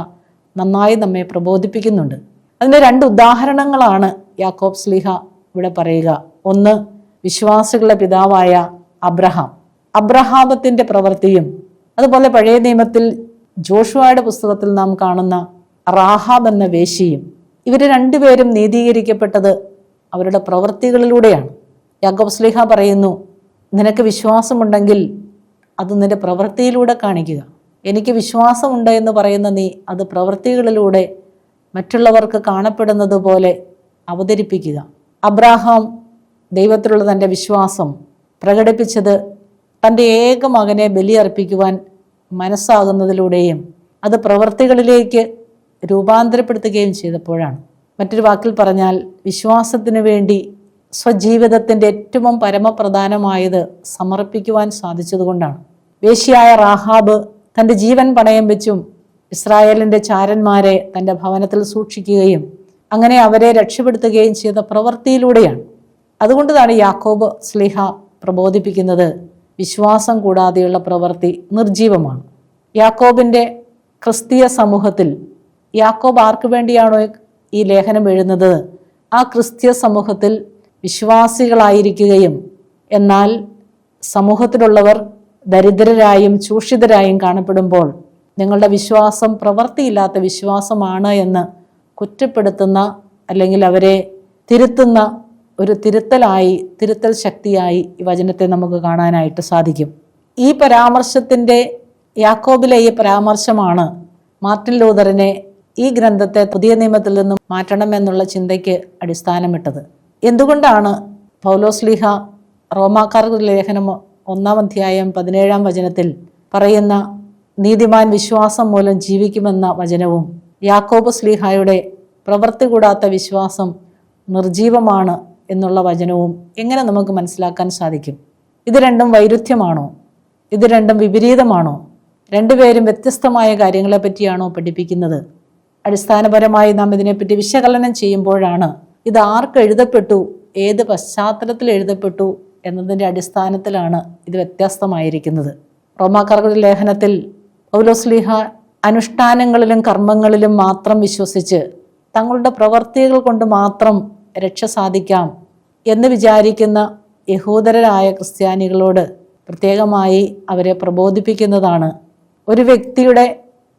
നന്നായി നമ്മെ പ്രബോധിപ്പിക്കുന്നുണ്ട്. അതിൻ്റെ 2 ഉദാഹരണങ്ങളാണ് യാക്കോബ് ശ്ലീഹ ഇവിടെ പറയുക. ഒന്ന്, വിശ്വാസികളുടെ പിതാവായ അബ്രഹാം. അബ്രഹാമത്തിൻ്റെ പ്രവൃത്തിയും അതുപോലെ പഴയ നിയമത്തിൽ ജോഷുവയുടെ പുസ്തകത്തിൽ നാം കാണുന്ന റാഹാബ് എന്ന വേശ്യയും, ഇവർ രണ്ടുപേരും നീതീകരിക്കപ്പെട്ടത് അവരുടെ പ്രവൃത്തികളിലൂടെയാണ്. യാക്കോബ് ശ്ലീഹ പറയുന്നു, നിനക്ക് വിശ്വാസമുണ്ടെങ്കിൽ അത് നിന്റെ പ്രവൃത്തിയിലൂടെ കാണിക്കുക. എനിക്ക് വിശ്വാസമുണ്ട് എന്ന് പറയുന്ന നീ അത് പ്രവൃത്തികളിലൂടെ മറ്റുള്ളവർക്ക് കാണപ്പെടുന്നത് പോലെ അവതരിപ്പിക്കുക. അബ്രാഹാം ദൈവത്തിലുള്ള തൻ്റെ വിശ്വാസം പ്രകടിപ്പിച്ചത് തൻ്റെ ഏക മകനെ ബലിയർപ്പിക്കുവാൻ മനസ്സാകുന്നതിലൂടെയും അത് പ്രവൃത്തികളിലേക്ക് രൂപാന്തരപ്പെടുത്തുകയും ചെയ്തപ്പോഴാണ്. മറ്റൊരു വാക്കിൽ പറഞ്ഞാൽ, വിശ്വാസത്തിനു വേണ്ടി സ്വജീവിതത്തിൻ്റെ ഏറ്റവും പരമപ്രധാനമായത് സമർപ്പിക്കുവാൻ സാധിച്ചതുകൊണ്ടാണ്. വേശ്യയായ റാഹാബ് തൻ്റെ ജീവൻ പണയം വെച്ചും ഇസ്രായേലിൻ്റെ ചാരന്മാരെ തൻ്റെ ഭവനത്തിൽ സൂക്ഷിക്കുകയും അങ്ങനെ അവരെ രക്ഷപ്പെടുത്തുകയും ചെയ്ത പ്രവൃത്തിയിലൂടെയാണ്. അതുകൊണ്ടാണ് യാക്കോബ് ശ്ലീഹ പ്രബോധിപ്പിക്കുന്നത്, വിശ്വാസം കൂടാതെയുള്ള പ്രവൃത്തി നിർജീവമാണ്. യാക്കോബിൻ്റെ ക്രിസ്തീയ സമൂഹത്തിൽ, യാക്കോബ് ആർക്ക് വേണ്ടിയാണോ ഈ ലേഖനം എഴുതുന്നത്, ആ ക്രിസ്തീയ സമൂഹത്തിൽ വിശ്വാസികളായിരിക്കുകയും എന്നാൽ സമൂഹത്തിലുള്ളവർ ദരിദ്രരായും ചൂഷിതരായും കാണപ്പെടുമ്പോൾ നിങ്ങളുടെ വിശ്വാസം പ്രവൃത്തിയില്ലാത്ത വിശ്വാസമാണ് എന്ന് കുറ്റപ്പെടുത്തുന്ന അല്ലെങ്കിൽ അവരെ തിരുത്തുന്ന ഒരു തിരുത്തൽ ശക്തിയായി ഈ വചനത്തെ നമുക്ക് കാണാനായിട്ട് സാധിക്കും. ഈ പരാമർശത്തിൻ്റെ, യാക്കോബിലെ ഈ പരാമർശമാണ് മാർട്ടിൻ ലൂതറിനെ ഈ ഗ്രന്ഥത്തെ പുതിയ നിയമത്തിൽ നിന്നും മാറ്റണമെന്നുള്ള ചിന്തയ്ക്ക് അടിസ്ഥാനമിട്ടത്. എന്തുകൊണ്ടാണ് പൗലോസ് ശ്ലീഹ റോമാക്കാർക്ക് ലേഖനം 1-ാം അധ്യായം 17-ാം വചനത്തിൽ പറയുന്ന നീതിമാൻ വിശ്വാസം മൂലം ജീവിക്കുമെന്ന വചനവും യാക്കോബ് ശ്ലീഹായുടെ പ്രവൃത്തി കൂടാത്ത വിശ്വാസം നിർജീവമാണ് എന്നുള്ള വചനവും എങ്ങനെ നമുക്ക് മനസ്സിലാക്കാൻ സാധിക്കും? ഇത് രണ്ടും വൈരുദ്ധ്യമാണോ? ഇത് രണ്ടും വിപരീതമാണോ? രണ്ടുപേരും വ്യത്യസ്തമായ കാര്യങ്ങളെ പറ്റിയാണോ പഠിപ്പിക്കുന്നത്? അടിസ്ഥാനപരമായി നാം ഇതിനെപ്പറ്റി വിശകലനം ചെയ്യുമ്പോഴാണ് ഇത് ആർക്ക് എഴുതപ്പെട്ടു, ഏത് പശ്ചാത്തലത്തിൽ എഴുതപ്പെട്ടു എന്നതിൻ്റെ അടിസ്ഥാനത്തിലാണ് ഇത് വ്യത്യസ്തമായിരിക്കുന്നത്. റോമാക്കാരുടെ ലേഖനത്തിൽ പൗലോസ് ശ്ലീഹ അനുഷ്ഠാനങ്ങളിലും കർമ്മങ്ങളിലും മാത്രം വിശ്വസിച്ച് തങ്ങളുടെ പ്രവർത്തികൾ കൊണ്ട് മാത്രം രക്ഷ സാധിക്കാം എന്ന് വിചാരിക്കുന്ന യഹൂദരായ ക്രിസ്ത്യാനികളോട് പ്രത്യേകമായി അവരെ പ്രബോധിപ്പിക്കുന്നതാണ്, ഒരു വ്യക്തിയുടെ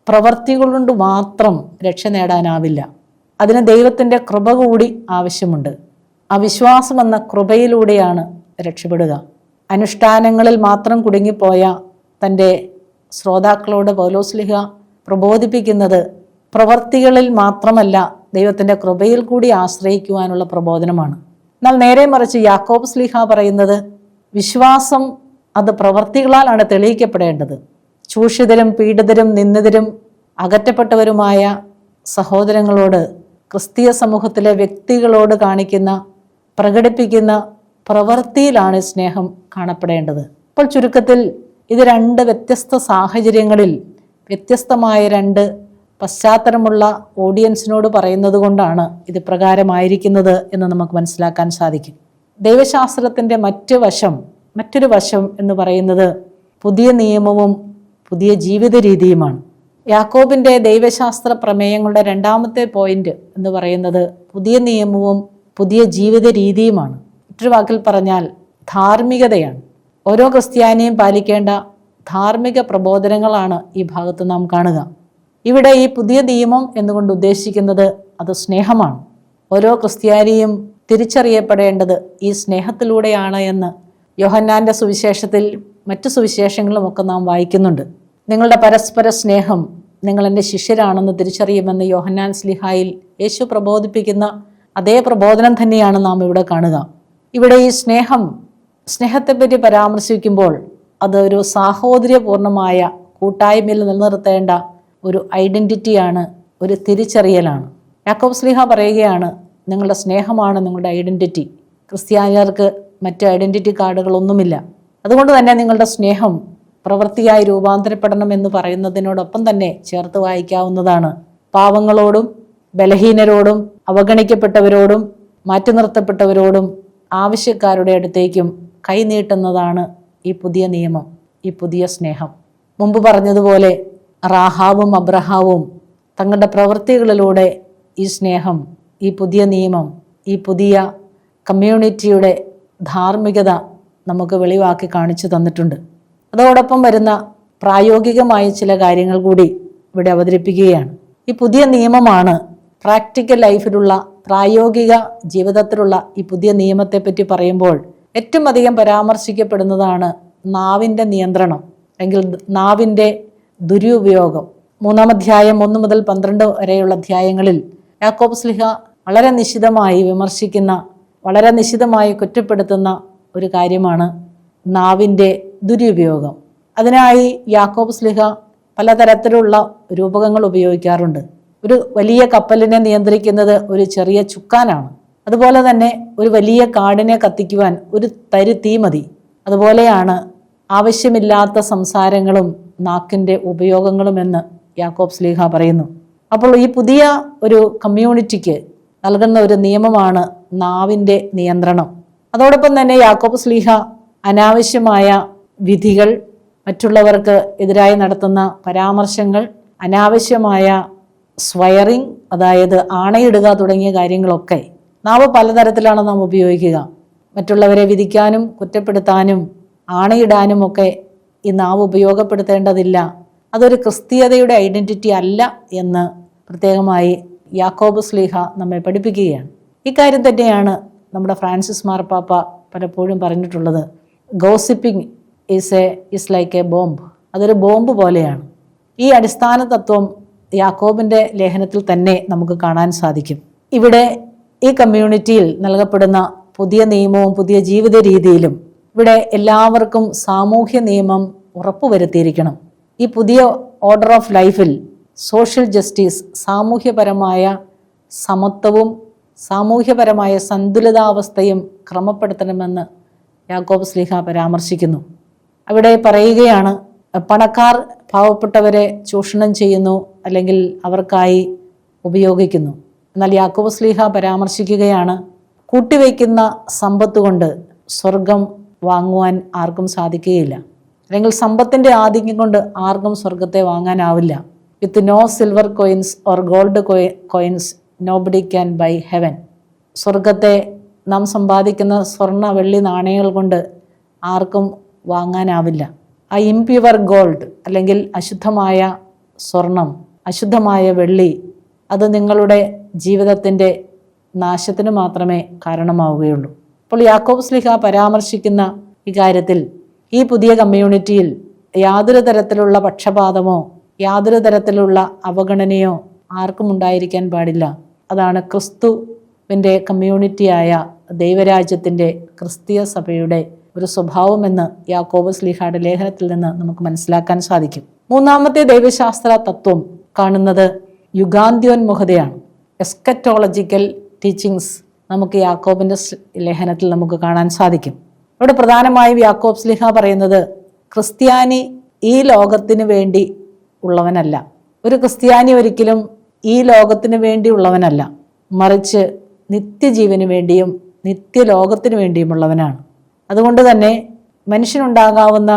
പ്രവർത്തികൾ കൊണ്ട് മാത്രം രക്ഷ നേടാനാവില്ല. അതിന് ദൈവത്തിൻ്റെ കൃപ കൂടി ആവശ്യമുണ്ട്. അവിശ്വാസം എന്ന കൃപയിലൂടെയാണ് രക്ഷപ്പെടുക. അനുഷ്ഠാനങ്ങളിൽ മാത്രം കുടുങ്ങിപ്പോയ തൻ്റെ ശ്രോതാക്കളോട് പൗലോസ് ശ്ലീഹ പ്രബോധിപ്പിക്കുന്നത് പ്രവർത്തികളിൽ മാത്രമല്ല, ദൈവത്തിൻ്റെ കൃപയിൽ കൂടി ആശ്രയിക്കുവാനുള്ള പ്രബോധനമാണ്. എന്നാൽ നേരെ മറിച്ച് യാക്കോബ് ശ്ലീഹ പറയുന്നത്, വിശ്വാസം അത് പ്രവർത്തികളാലാണ് തെളിയിക്കപ്പെടേണ്ടത്. ചൂഷിതരും പീഡിതരും നിന്ദിതരും അകറ്റപ്പെട്ടവരുമായ സഹോദരങ്ങളോട്, ക്രിസ്തീയ സമൂഹത്തിലെ വ്യക്തികളോട് പ്രകടിപ്പിക്കുന്ന പ്രവൃത്തിയിലാണ് സ്നേഹം കാണപ്പെടേണ്ടത്. അപ്പോൾ ചുരുക്കത്തിൽ ഇത് രണ്ട് വ്യത്യസ്ത സാഹചര്യങ്ങളിൽ വ്യത്യസ്തമായ രണ്ട് പശ്ചാത്തലമുള്ള ഓഡിയൻസിനോട് പറയുന്നത് കൊണ്ടാണ് ഇത് പ്രകാരമായിരിക്കുന്നത് എന്ന് നമുക്ക് മനസ്സിലാക്കാൻ സാധിക്കും. ദൈവശാസ്ത്രത്തിൻ്റെ മറ്റൊരു വശം എന്ന് പറയുന്നത് പുതിയ നിയമവും പുതിയ ജീവിത രീതിയുമാണ്. യാക്കോബിൻ്റെ ദൈവശാസ്ത്ര പ്രമേയങ്ങളുടെ രണ്ടാമത്തെ പോയിന്റ് എന്ന് പറയുന്നത് പുതിയ നിയമവും പുതിയ ജീവിത രീതിയുമാണ്. മറ്റൊരു വാക്കിൽ പറഞ്ഞാൽ ധാർമ്മികതയാണ്. ഓരോ ക്രിസ്ത്യാനിയും പാലിക്കേണ്ട ധാർമ്മിക പ്രബോധനങ്ങളാണ് ഈ ഭാഗത്ത് നാം കാണുക. ഇവിടെ ഈ പുതിയ നിയമം എന്നുകൊണ്ട് ഉദ്ദേശിക്കുന്നത് അത് സ്നേഹമാണ്. ഓരോ ക്രിസ്ത്യാനിയും തിരിച്ചറിയപ്പെടേണ്ടത് ഈ സ്നേഹത്തിലൂടെയാണ് എന്ന് യോഹന്നാൻ്റെ സുവിശേഷത്തിൽ മറ്റു സുവിശേഷങ്ങളുമൊക്കെ നാം വായിക്കുന്നുണ്ട്. നിങ്ങളുടെ പരസ്പര സ്നേഹം നിങ്ങൾ എൻ്റെ ശിഷ്യരാണെന്ന് തിരിച്ചറിയുമെന്ന് യോഹന്നാൻ ശ്ലീഹായിൽ യേശു പ്രബോധിപ്പിക്കുന്ന അതേ പ്രബോധനം തന്നെയാണ് നാം ഇവിടെ കാണുക. ഇവിടെ ഈ സ്നേഹത്തെപ്പറ്റി പരാമർശിക്കുമ്പോൾ അതൊരു സാഹോദര്യപൂർണമായ കൂട്ടായ്മയിൽ നിലനിർത്തേണ്ട ഒരു ഐഡൻറ്റിറ്റിയാണ്, ഒരു തിരിച്ചറിയലാണ്. യാക്കോബ് ശ്ലീഹ പറയുകയാണ്, നിങ്ങളുടെ സ്നേഹമാണ് നിങ്ങളുടെ ഐഡൻറ്റിറ്റി. ക്രിസ്ത്യാനികൾക്ക് മറ്റ് ഐഡൻറ്റിറ്റി കാർഡുകളൊന്നുമില്ല. അതുകൊണ്ട് തന്നെ നിങ്ങളുടെ സ്നേഹം പ്രവൃത്തിയായി രൂപാന്തരപ്പെടണം എന്ന് പറയുന്നതിനോടൊപ്പം തന്നെ ചേർത്ത് വായിക്കാവുന്നതാണ്. പാവങ്ങളോടും ബലഹീനരോടും അവഗണിക്കപ്പെട്ടവരോടും മാറ്റി നിർത്തപ്പെട്ടവരോടും ആവശ്യക്കാരുടെ അടുത്തേക്കും കൈനീട്ടുന്നതാണ് ഈ പുതിയ നിയമം, ഈ പുതിയ സ്നേഹം. മുമ്പ് പറഞ്ഞതുപോലെ റാഹാബും അബ്രഹാവും തങ്ങളുടെ പ്രവൃത്തികളിലൂടെ ഈ സ്നേഹം, ഈ പുതിയ നിയമം, ഈ പുതിയ കമ്മ്യൂണിറ്റിയുടെ ധാർമ്മികത നമുക്ക് വെളിവാക്കി കാണിച്ചു തന്നിട്ടുണ്ട്. അതോടൊപ്പം വരുന്ന പ്രായോഗികമായ ചില കാര്യങ്ങൾ കൂടി ഇവിടെ അവതരിപ്പിക്കുകയാണ്. ഈ പുതിയ നിയമമാണ് പ്രാക്ടിക്കൽ ലൈഫിലുള്ള, പ്രായോഗിക ജീവിതത്തിലുള്ള ഈ പുതിയ നിയമത്തെപ്പറ്റി പറയുമ്പോൾ ഏറ്റവും അധികം പരാമർശിക്കപ്പെടുന്നതാണ് നാവിൻ്റെ നിയന്ത്രണം അല്ലെങ്കിൽ നാവിൻ്റെ ദുരുപയോഗം. 3-ാം അധ്യായം 1 മുതൽ 12 വരെയുള്ള അധ്യായങ്ങളിൽ യാക്കോബ് ശ്ലീഹ വളരെ നിശിതമായി വിമർശിക്കുന്ന, വളരെ നിശിതമായി കുറ്റപ്പെടുത്തുന്ന ഒരു കാര്യമാണ് നാവിൻ്റെ ദുരുപയോഗം. അതിനായി യാക്കോബ് ശ്ലീഹ പലതരത്തിലുള്ള രൂപകങ്ങൾ ഉപയോഗിക്കാറുണ്ട്. ഒരു വലിയ കപ്പലിനെ നിയന്ത്രിക്കുന്നത് ഒരു ചെറിയ ചുക്കാനാണ്. അതുപോലെ തന്നെ ഒരു വലിയ കാടിനെ കത്തിക്കുവാൻ ഒരു തരി തീ മതി. അതുപോലെയാണ് ആവശ്യമില്ലാത്ത സംസാരങ്ങളും നാക്കിൻ്റെ ഉപയോഗങ്ങളുമെന്ന് യാക്കോബ് ശ്ലീഹ പറയുന്നു. അപ്പോൾ ഈ പുതിയ ഒരു കമ്മ്യൂണിറ്റിക്ക് നൽകുന്ന ഒരു നിയമമാണ് നാവിൻ്റെ നിയന്ത്രണം. അതോടൊപ്പം തന്നെ യാക്കോബ് ശ്ലീഹ അനാവശ്യമായ വിധികൾ, മറ്റുള്ളവർക്ക് എതിരായി നടത്തുന്ന പരാമർശങ്ങൾ, അനാവശ്യമായ സ്വയറിങ്, അതായത് ആണയിടുക തുടങ്ങിയ കാര്യങ്ങളൊക്കെ നാവ് പലതരത്തിലാണ് നാം ഉപയോഗിക്കുക. മറ്റുള്ളവരെ വിധിക്കാനും കുറ്റപ്പെടുത്താനും ആണയിടാനും ഒക്കെ ഈ നാവ് ഉപയോഗപ്പെടുത്തേണ്ടതില്ല. അതൊരു ക്രിസ്തീയതയുടെ ഐഡൻറ്റിറ്റി അല്ല എന്ന് പ്രത്യേകമായി യാക്കോബ് ശ്ലീഹ നമ്മെ പഠിപ്പിക്കുകയാണ്. ഇക്കാര്യം തന്നെയാണ് നമ്മുടെ ഫ്രാൻസിസ് മാർപ്പാപ്പ പലപ്പോഴും പറഞ്ഞിട്ടുള്ളത്. Gossiping is like A bomb. അതൊരു ബോംബ് പോലെയാണ്. ഈ അടിസ്ഥാന തത്വം യാക്കോബിൻ്റെ ലേഖനത്തിൽ തന്നെ നമുക്ക് കാണാൻ സാധിക്കും. ഇവിടെ ഈ കമ്മ്യൂണിറ്റിയിൽ നൽകപ്പെടുന്ന പുതിയ നിയമവും പുതിയ ജീവിത രീതിയിലും ഇവിടെ എല്ലാവർക്കും സാമൂഹ്യ നിയമം ഉറപ്പുവരുത്തിയിരിക്കണം. ഈ പുതിയ ഓർഡർ ഓഫ് ലൈഫിൽ സോഷ്യൽ ജസ്റ്റിസ്, സാമൂഹ്യപരമായ സമത്വവും സാമൂഹ്യപരമായ സന്തുലിതാവസ്ഥയും ക്രമപ്പെടുത്തണമെന്ന് യാക്കോബ് ശ്ലീഹ പരാമർശിക്കുന്നു. അവിടെ പറയുകയാണ്, പണക്കാർ പാവപ്പെട്ടവരെ ചൂഷണം ചെയ്യുന്നു അല്ലെങ്കിൽ അവർക്കായി ഉപയോഗിക്കുന്നു. എന്നാൽ യാക്കോബ് ശ്ലീഹ പരാമർശിക്കുകയാണ്, കൂട്ടിവയ്ക്കുന്ന സമ്പത്ത് കൊണ്ട് സ്വർഗം വാങ്ങുവാൻ ആർക്കും സാധിക്കുകയില്ല, അല്ലെങ്കിൽ സമ്പത്തിൻ്റെ ആധിക്യം കൊണ്ട് ആർക്കും സ്വർഗത്തെ വാങ്ങാനാവില്ല. With no silver coins or gold coins nobody can buy heaven. സ്വർഗത്തെ നാം സമ്പാദിക്കുന്ന സ്വർണ്ണ വെള്ളി നാണയങ്ങൾ കൊണ്ട് ആർക്കും വാങ്ങാനാവില്ല. ആ ഇംപ്യുവർ ഗോൾഡ് അല്ലെങ്കിൽ അശുദ്ധമായ സ്വർണം, അശുദ്ധമായ വെള്ളി, അത് നിങ്ങളുടെ ജീവിതത്തിൻ്റെ നാശത്തിന് മാത്രമേ കാരണമാവുകയുള്ളൂ. അപ്പോൾ യാക്കോബ് ശ്ലീഹ പരാമർശിക്കുന്ന ഇക്കാര്യത്തിൽ ഈ പുതിയ കമ്മ്യൂണിറ്റിയിൽ യാതൊരു തരത്തിലുള്ള പക്ഷപാതമോ യാതൊരു തരത്തിലുള്ള അവഗണനയോ ആർക്കും ഉണ്ടായിരിക്കാൻ പാടില്ല. അതാണ് ക്രിസ്തുവിൻ്റെ കമ്മ്യൂണിറ്റിയായ ദൈവരാജ്യത്തിൻ്റെ ക്രിസ്തീയ സഭയുടെ ഒരു സ്വഭാവമെന്ന് യാക്കോബ് ശ്ലീഹയുടെ ലേഖനത്തിൽ നിന്ന് നമുക്ക് മനസ്സിലാക്കാൻ സാധിക്കും. 3-ാമത്തെ ദൈവശാസ്ത്ര തത്വം കാണുന്നത് യുഗാന്ത്യോന്മുഖതയാണ്. എസ്കറ്റോളജിക്കൽ ടീച്ചിങ്സ് നമുക്ക് യാക്കോബിൻ്റെ ലേഖനത്തിൽ നമുക്ക് കാണാൻ സാധിക്കും. ഇവിടെ പ്രധാനമായും യാക്കോബ് ശ്ലീഹ പറയുന്നത്, ക്രിസ്ത്യാനി ഈ ലോകത്തിന് വേണ്ടി ഉള്ളവനല്ല. ഒരു ക്രിസ്ത്യാനി ഒരിക്കലും ഈ ലോകത്തിന് വേണ്ടി ഉള്ളവനല്ല, മറിച്ച് നിത്യജീവന് വേണ്ടിയും നിത്യലോകത്തിന് വേണ്ടിയുമുള്ളവനാണ്. അതുകൊണ്ട് തന്നെ മനുഷ്യനുണ്ടാകാവുന്ന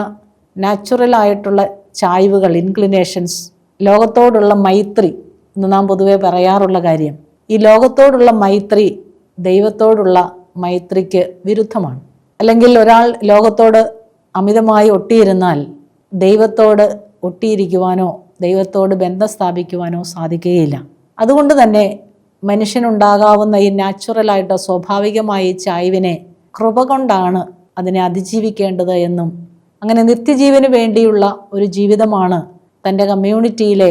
നാച്ചുറലായിട്ടുള്ള ചായ്വുകൾ, ഇൻക്ലിനേഷൻസ്, ലോകത്തോടുള്ള മൈത്രി എന്ന് നാം പൊതുവെ പറയാറുള്ള കാര്യം, ഈ ലോകത്തോടുള്ള മൈത്രി ദൈവത്തോടുള്ള മൈത്രിക്ക് വിരുദ്ധമാണ്. അല്ലെങ്കിൽ ഒരാൾ ലോകത്തോട് അമിതമായി ഒട്ടിയിരുന്നാൽ ദൈവത്തോട് ഒട്ടിയിരിക്കുവാനോ ദൈവത്തോട് ബന്ധം സ്ഥാപിക്കുവാനോ സാധിക്കുകയില്ല. അതുകൊണ്ട് തന്നെ മനുഷ്യനുണ്ടാകാവുന്ന ഈ നാച്ചുറലായിട്ട് സ്വാഭാവികമായ ഈ ചായ്വിനെ കൃപ കൊണ്ടാണ് അതിനെ അതിജീവിക്കേണ്ടത് എന്നും, അങ്ങനെ നിത്യജീവന് വേണ്ടിയുള്ള ഒരു ജീവിതമാണ് തൻ്റെ കമ്മ്യൂണിറ്റിയിലെ,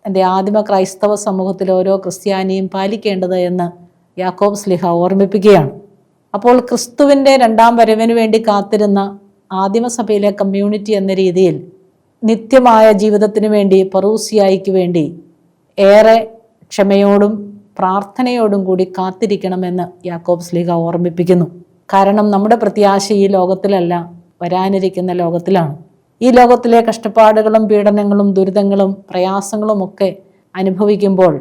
എൻ്റെ ആദിമ ക്രൈസ്തവ സമൂഹത്തിലെ ഓരോ ക്രിസ്ത്യാനിയും പാലിക്കേണ്ടത് എന്ന് യാക്കോബ് ശ്ലീഹ ഓർമ്മിപ്പിക്കുകയാണ്. അപ്പോൾ ക്രിസ്തുവിൻ്റെ 2-ാം വരവിന് വേണ്ടി കാത്തിരുന്ന ആദിമസഭയിലെ കമ്മ്യൂണിറ്റി എന്ന രീതിയിൽ നിത്യമായ ജീവിതത്തിന് വേണ്ടി, പറൂസിയായിക്ക് വേണ്ടി ഏറെ ക്ഷമയോടും പ്രാർത്ഥനയോടും കൂടി കാത്തിരിക്കണമെന്ന് യാക്കോബ് ശ്ലീഹ ഓർമ്മിപ്പിക്കുന്നു. കാരണം നമ്മുടെ പ്രത്യാശ ഈ ലോകത്തിലല്ല, വരാനിരിക്കുന്ന ലോകത്തിലാണ്. ഈ ലോകത്തിലെ കഷ്ടപ്പാടുകളും പീഡനങ്ങളും ദുരിതങ്ങളും പ്രയാസങ്ങളും ഒക്കെ അനുഭവിക്കുമ്പോൾ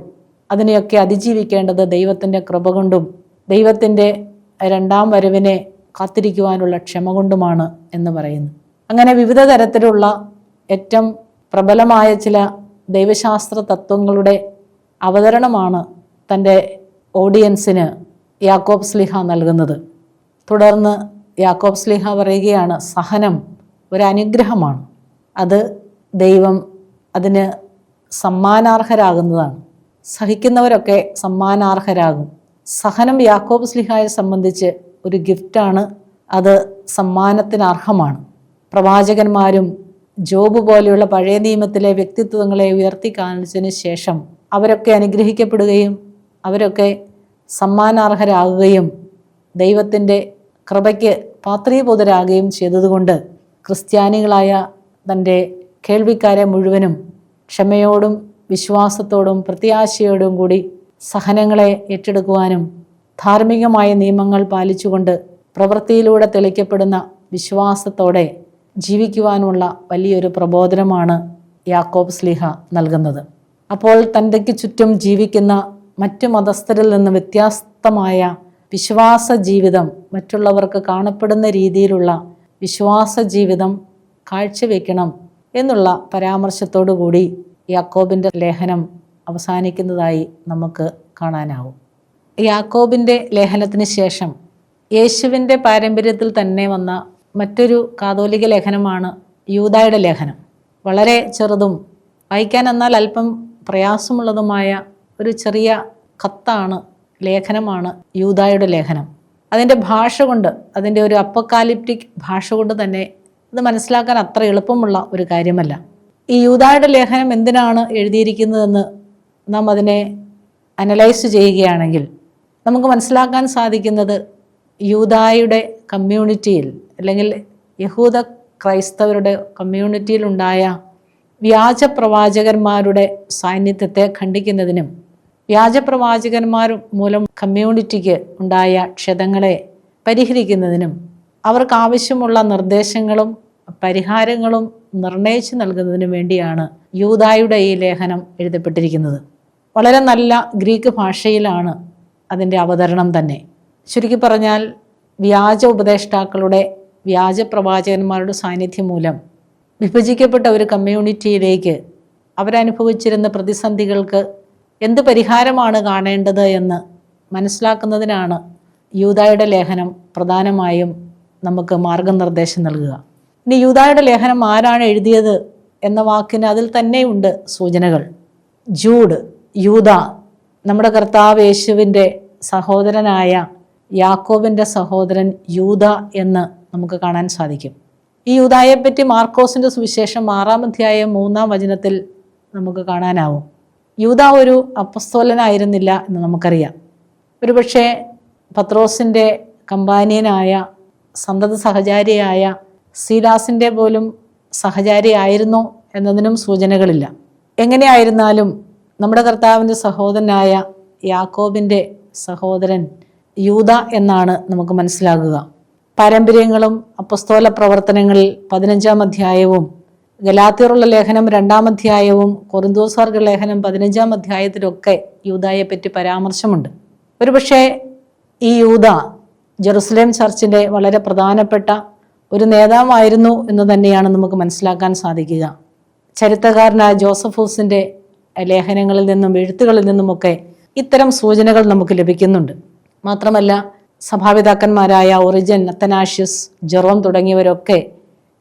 അതിനെയൊക്കെ അതിജീവിക്കേണ്ടത് ദൈവത്തിൻ്റെ കൃപ കൊണ്ടും ദൈവത്തിൻ്റെ 2-ാം വരവിനെ കാത്തിരിക്കുവാനുള്ള ക്ഷമ കൊണ്ടുമാണ് എന്ന് പറയുന്നു. അങ്ങനെ വിവിധ തരത്തിലുള്ള ഏറ്റവും പ്രബലമായ ചില ദൈവശാസ്ത്ര തത്വങ്ങളുടെ അവതരണമാണ് തൻ്റെ ഓഡിയൻസിന് യാക്കോബ് ശ്ലീഹ നൽകുന്നത്. തുടർന്ന് യാക്കോബ് ശ്ലീഹ പറയുകയാണ്, സഹനം ഒരു അനുഗ്രഹമാണ്. അത് ദൈവം അതിന് സമ്മാനാർഹരാകുന്നതാണ്. സഹിക്കുന്നവരൊക്കെ സമ്മാനാർഹരാകും. സഹനം യാക്കോബ് ശ്ലീഹായെ സംബന്ധിച്ച് ഒരു ഗിഫ്റ്റാണ്. അത് സമ്മാനത്തിന് അർഹമാണ്. പ്രവാചകന്മാരും ജോബ് പോലെയുള്ള പഴയ നിയമത്തിലെ വ്യക്തിത്വങ്ങളെ ഉയർത്തി കാണിച്ചതിന് ശേഷം അവരൊക്കെ അനുഗ്രഹിക്കപ്പെടുകയും അവരൊക്കെ സമ്മാനാർഹരാകുകയും ദൈവത്തിൻ്റെ കൃപയ്ക്ക് പാത്രീഭൂതരാകുകയും ചെയ്തതുകൊണ്ട് ക്രിസ്ത്യാനികളായ തൻ്റെ കേൾവിക്കാരെ മുഴുവനും ക്ഷമയോടും വിശ്വാസത്തോടും പ്രത്യാശയോടും കൂടി സഹനങ്ങളെ ഏറ്റെടുക്കുവാനും ധാർമ്മികമായ നിയമങ്ങൾ പാലിച്ചുകൊണ്ട് പ്രവൃത്തിയിലൂടെ തെളിക്കപ്പെടുന്ന വിശ്വാസത്തോടെ ജീവിക്കുവാനുള്ള വലിയൊരു പ്രബോധനമാണ് യാക്കോബ് ശ്ലീഹ നൽകുന്നത്. അപ്പോൾ തൻ്റെക്ക് ചുറ്റും ജീവിക്കുന്ന മറ്റു മതസ്ഥരിൽ നിന്ന് വ്യത്യസ്തമായ വിശ്വാസ ജീവിതം, മറ്റുള്ളവർക്ക് കാണപ്പെടുന്ന രീതിയിലുള്ള വിശ്വാസ ജീവിതം കാഴ്ചവെക്കണം എന്നുള്ള പരാമർശത്തോടു കൂടി യാക്കോബിൻ്റെ ലേഖനം അവസാനിക്കുന്നതായി നമുക്ക് കാണാനാവും. യാക്കോബിൻ്റെ ലേഖനത്തിന് ശേഷം യേശുവിൻ്റെ പാരമ്പര്യത്തിൽ തന്നെ വന്ന മറ്റൊരു കാതോലിക ലേഖനമാണ് യൂദായുടെ ലേഖനം. വളരെ ചെറുതും വായിക്കാൻ എന്നാൽ അല്പം പ്രയാസമുള്ളതുമായ ഒരു ചെറിയ കത്താണ്, ലേഖനമാണ് യൂദായുടെ ലേഖനം. അതിൻ്റെ ഭാഷ കൊണ്ട്, അതിൻ്റെ ഒരു അപ്പക്കാലിപ്റ്റിക് ഭാഷ കൊണ്ട് തന്നെ ഇത് മനസ്സിലാക്കാൻ അത്ര എളുപ്പമുള്ള ഒരു കാര്യമല്ല. ഈ യൂദായുടെ ലേഖനം എന്തിനാണ് എഴുതിയിരിക്കുന്നതെന്ന് നാം അതിനെ അനലൈസ് ചെയ്യുകയാണെങ്കിൽ നമുക്ക് മനസ്സിലാക്കാൻ സാധിക്കുന്നത് യൂദായുടെ കമ്മ്യൂണിറ്റിയിൽ അല്ലെങ്കിൽ യഹൂദ ക്രൈസ്തവരുടെ കമ്മ്യൂണിറ്റിയിലുണ്ടായ വ്യാജ പ്രവാചകന്മാരുടെ സാന്നിധ്യത്തെ ഖണ്ഡിക്കുന്നതിനും വ്യാജപ്രവാചകന്മാർ മൂലം കമ്മ്യൂണിറ്റിക്ക് ഉണ്ടായ ക്ഷതങ്ങളെ പരിഹരിക്കുന്നതിനും അവർക്ക് ആവശ്യമുള്ള നിർദ്ദേശങ്ങളും പരിഹാരങ്ങളും നിർണയിച്ചു നൽകുന്നതിനു വേണ്ടിയാണ് യൂദായുടെ ഈ ലേഖനം എഴുതപ്പെട്ടിരിക്കുന്നത്. വളരെ നല്ല ഗ്രീക്ക് ഭാഷയിലാണ് അതിൻ്റെ അവതരണം തന്നെ. ചുരുക്കി പറഞ്ഞാൽ വ്യാജ ഉപദേഷ്ടാക്കളുടെ വ്യാജ പ്രവാചകന്മാരുടെ സാന്നിധ്യം മൂലം വിഭജിക്കപ്പെട്ട ഒരു കമ്മ്യൂണിറ്റിയിലേക്ക് അവരനുഭവിച്ചിരുന്ന പ്രതിസന്ധികൾക്ക് എന്ത് പരിഹാരമാണ് കാണേണ്ടത് എന്ന് മനസ്സിലാക്കുന്നതിനാണ് യൂദായുടെ ലേഖനം പ്രധാനമായും നമുക്ക് മാർഗനിർദ്ദേശം നൽകുക. ഇനി യൂദായുടെ ലേഖനം ആരാണ് എഴുതിയത് എന്ന വാക്കിന് അതിൽ തന്നെയുണ്ട് സൂചനകൾ. ജൂഡ്, യൂദ, നമ്മുടെ കർത്താവ് യേശുവിൻ്റെ സഹോദരനായ യാക്കോബിൻ്റെ സഹോദരൻ യൂദ എന്ന് നമുക്ക് കാണാൻ സാധിക്കും. ഈ യൂദായെപ്പറ്റി മാർക്കോസിൻ്റെ സുവിശേഷം 6-ാം അധ്യായം 3-ാം വചനത്തിൽ നമുക്ക് കാണാനാവും. യൂദ ഒരു അപ്പസ്തോലനായിരുന്നില്ല എന്ന് നമുക്കറിയാം. ഒരുപക്ഷെ പത്രോസിൻ്റെ കമ്പാനിയനായ സന്തത സഹചാരിയായ സീലാസിൻ്റെ പോലും സഹചാരിയായിരുന്നോ എന്നതിനും സൂചനകളില്ല. എങ്ങനെയായിരുന്നാലും നമ്മുടെ കർത്താവിൻ്റെ സഹോദരനായ യാക്കോബിൻ്റെ സഹോദരൻ യൂദ എന്നാണ് നമുക്ക് മനസ്സിലാകുക. പാരമ്പര്യങ്ങളും അപ്പസ്തോല പ്രവർത്തനങ്ങളിൽ 15-ാം അധ്യായവും ഗലാത്യറുള്ള ലേഖനം 2-ാം അധ്യായവും കൊറിന്തോസാർക്ക് ലേഖനം 15-ാം അധ്യായത്തിലൊക്കെ യൂദായെപ്പറ്റി പരാമർശമുണ്ട്. ഒരുപക്ഷെ ഈ യൂദ ജെറുസലേം ചർച്ചിൻ്റെ വളരെ പ്രധാനപ്പെട്ട ഒരു നേതാവായിരുന്നു എന്ന് തന്നെയാണ് നമുക്ക് മനസ്സിലാക്കാൻ സാധിക്കുക. ചരിത്രകാരനായ ജോസഫൂസിൻ്റെ ലേഖനങ്ങളിൽ നിന്നും എഴുത്തുകളിൽ നിന്നുമൊക്കെ ഇത്തരം സൂചനകൾ നമുക്ക് ലഭിക്കുന്നുണ്ട്. മാത്രമല്ല സഭാപിതാക്കന്മാരായ ഒറിജൻ, അത്തനാഷ്യസ്, ജെറോം തുടങ്ങിയവരൊക്കെ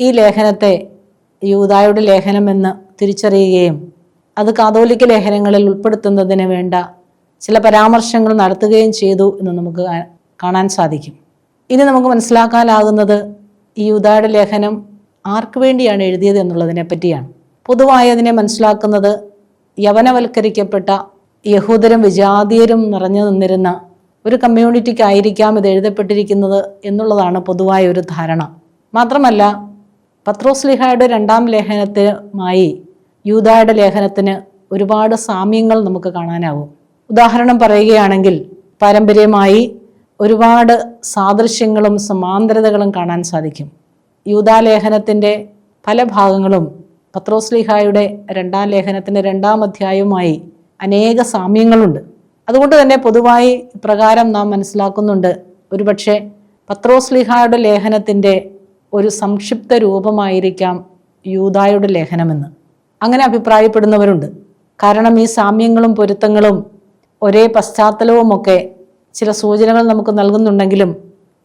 ഈ ലേഖനത്തെ യൂദായുടെ ലേഖനമെന്ന് തിരിച്ചറിയുകയും അത് കാതോലിക്ക ലേഖനങ്ങളിൽ ഉൾപ്പെടുത്തുന്നതിന് വേണ്ട ചില പരാമർശങ്ങൾ നടത്തുകയും ചെയ്തു എന്ന് നമുക്ക് കാണാൻ സാധിക്കും. ഇനി നമുക്ക് മനസ്സിലാക്കാനാകുന്നത് ഈ യൂദായുടെ ലേഖനം ആർക്ക് വേണ്ടിയാണ് എഴുതിയത് എന്നുള്ളതിനെ പറ്റിയാണ്. പൊതുവായി അതിനെ മനസ്സിലാക്കുന്നത് യവനവൽക്കരിക്കപ്പെട്ട യഹൂദരും വിജാതീയരും നിറഞ്ഞു നിന്നിരുന്ന ഒരു കമ്മ്യൂണിറ്റിക്കായിരിക്കാം ഇത് എഴുതപ്പെട്ടിരിക്കുന്നത് എന്നുള്ളതാണ് പൊതുവായ ഒരു ധാരണ. മാത്രമല്ല പത്രോസ്ലീഹായുടെ 2-ാം ലേഖനത്തിനുമായി യൂദായുടെ ലേഖനത്തിന് ഒരുപാട് സാമ്യങ്ങൾ നമുക്ക് കാണാനാവും. ഉദാഹരണം പറയുകയാണെങ്കിൽ പാരമ്പര്യമായി ഒരുപാട് സാദൃശ്യങ്ങളും സമാന്തരതകളും കാണാൻ സാധിക്കും. യൂദാലേഖനത്തിൻ്റെ പല ഭാഗങ്ങളും പത്രോസ്ലീഹായുടെ 2-ാം ലേഖനത്തിൻ്റെ 2-ാം അധ്യായവുമായി അനേക സാമ്യങ്ങളുണ്ട്. അതുകൊണ്ട് തന്നെ പൊതുവായി ഇപ്രകാരം നാം മനസ്സിലാക്കുന്നുണ്ട്, ഒരുപക്ഷെ പത്രോസ്ലീഹായുടെ ലേഖനത്തിൻ്റെ ഒരു സംക്ഷിപ്ത രൂപമായിരിക്കാം യൂദായുടെ ലേഖനമെന്ന് അങ്ങനെ അഭിപ്രായപ്പെടുന്നവരുണ്ട്. കാരണം ഈ സാമ്യങ്ങളും പൊരുത്തങ്ങളും ഒരേ പശ്ചാത്തലവുമൊക്കെ ചില സൂചനകൾ നമുക്ക് നൽകുന്നുണ്ടെങ്കിലും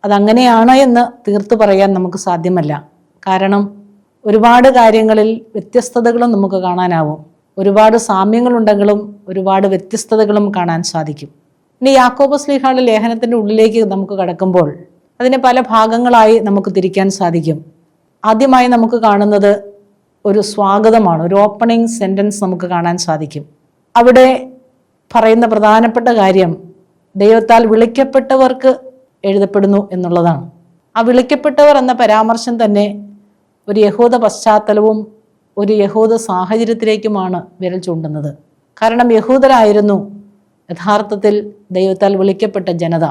അതങ്ങനെയാണ് എന്ന് തീർത്തു പറയാൻ നമുക്ക് സാധ്യമല്ല. കാരണം ഒരുപാട് കാര്യങ്ങളിൽ വ്യത്യസ്തതകളും നമുക്ക് കാണാനാവും. ഒരുപാട് സാമ്യങ്ങളുണ്ടെങ്കിലും ഒരുപാട് വ്യത്യസ്തതകളും കാണാൻ സാധിക്കും. ഇനി യാക്കോബ് ശ്ലീഹായുടെ ലേഖനത്തിൻ്റെ ഉള്ളിലേക്ക് നമുക്ക് കടക്കുമ്പോൾ അതിനെ പല ഭാഗങ്ങളായി നമുക്ക് തിരിക്കാൻ സാധിക്കും. ആദ്യമായി നമുക്ക് കാണുന്നത് ഒരു സ്വാഗതമാണ്, ഒരു ഓപ്പണിംഗ് സെൻറ്റൻസ് നമുക്ക് കാണാൻ സാധിക്കും. അവിടെ പറയുന്ന പ്രധാനപ്പെട്ട കാര്യം ദൈവത്താൽ വിളിക്കപ്പെട്ടവർക്ക് എഴുതപ്പെടുന്നു എന്നുള്ളതാണ്. ആ വിളിക്കപ്പെട്ടവർ എന്ന പരാമർശം തന്നെ ഒരു യഹൂദ പശ്ചാത്തലവും ഒരു യഹൂദ സാഹചര്യത്തിലേക്കുമാണ് വിരൽ ചൂണ്ടുന്നത്. കാരണം യഹൂദരായിരുന്നു യഥാർത്ഥത്തിൽ ദൈവത്താൽ വിളിക്കപ്പെട്ട ജനത.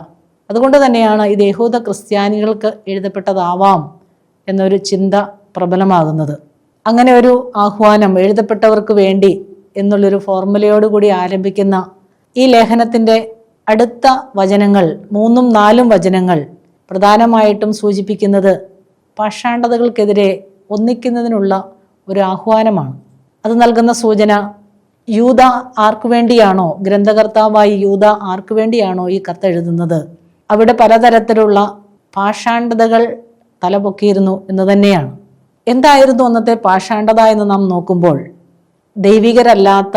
അതുകൊണ്ട് തന്നെയാണ് ഇത് യഹൂദ ക്രിസ്ത്യാനികൾക്ക് എഴുതപ്പെട്ടതാവാം എന്നൊരു ചിന്ത പ്രബലമാകുന്നത്. അങ്ങനെ ഒരു ആഹ്വാനം എഴുതപ്പെട്ടവർക്ക് വേണ്ടി എന്നുള്ളൊരു ഫോർമുലയോടുകൂടി ആരംഭിക്കുന്ന ഈ ലേഖനത്തിൻ്റെ അടുത്ത വചനങ്ങൾ 3ഉം 4ഉം വചനങ്ങൾ പ്രധാനമായിട്ടും സൂചിപ്പിക്കുന്നത് പാഷാണ്ഡതകൾക്കെതിരെ ഒന്നിക്കുന്നതിനുള്ള ഒരു ആഹ്വാനമാണ്. അത് നൽകുന്ന സൂചന യൂദ ആർക്കു വേണ്ടിയാണോ, ഗ്രന്ഥകർത്താവായി യൂദ ആർക്കു വേണ്ടിയാണോ ഈ കത്തെഴുതുന്നത്, അവിടെ പലതരത്തിലുള്ള പാഷാണ്ഡതകൾ തലപൊക്കിയിരുന്നു എന്ന് തന്നെയാണ്. എന്തായിരുന്നു അന്നത്തെ പാഷാണ്ഡത എന്ന് നാം നോക്കുമ്പോൾ, ദൈവികരല്ലാത്ത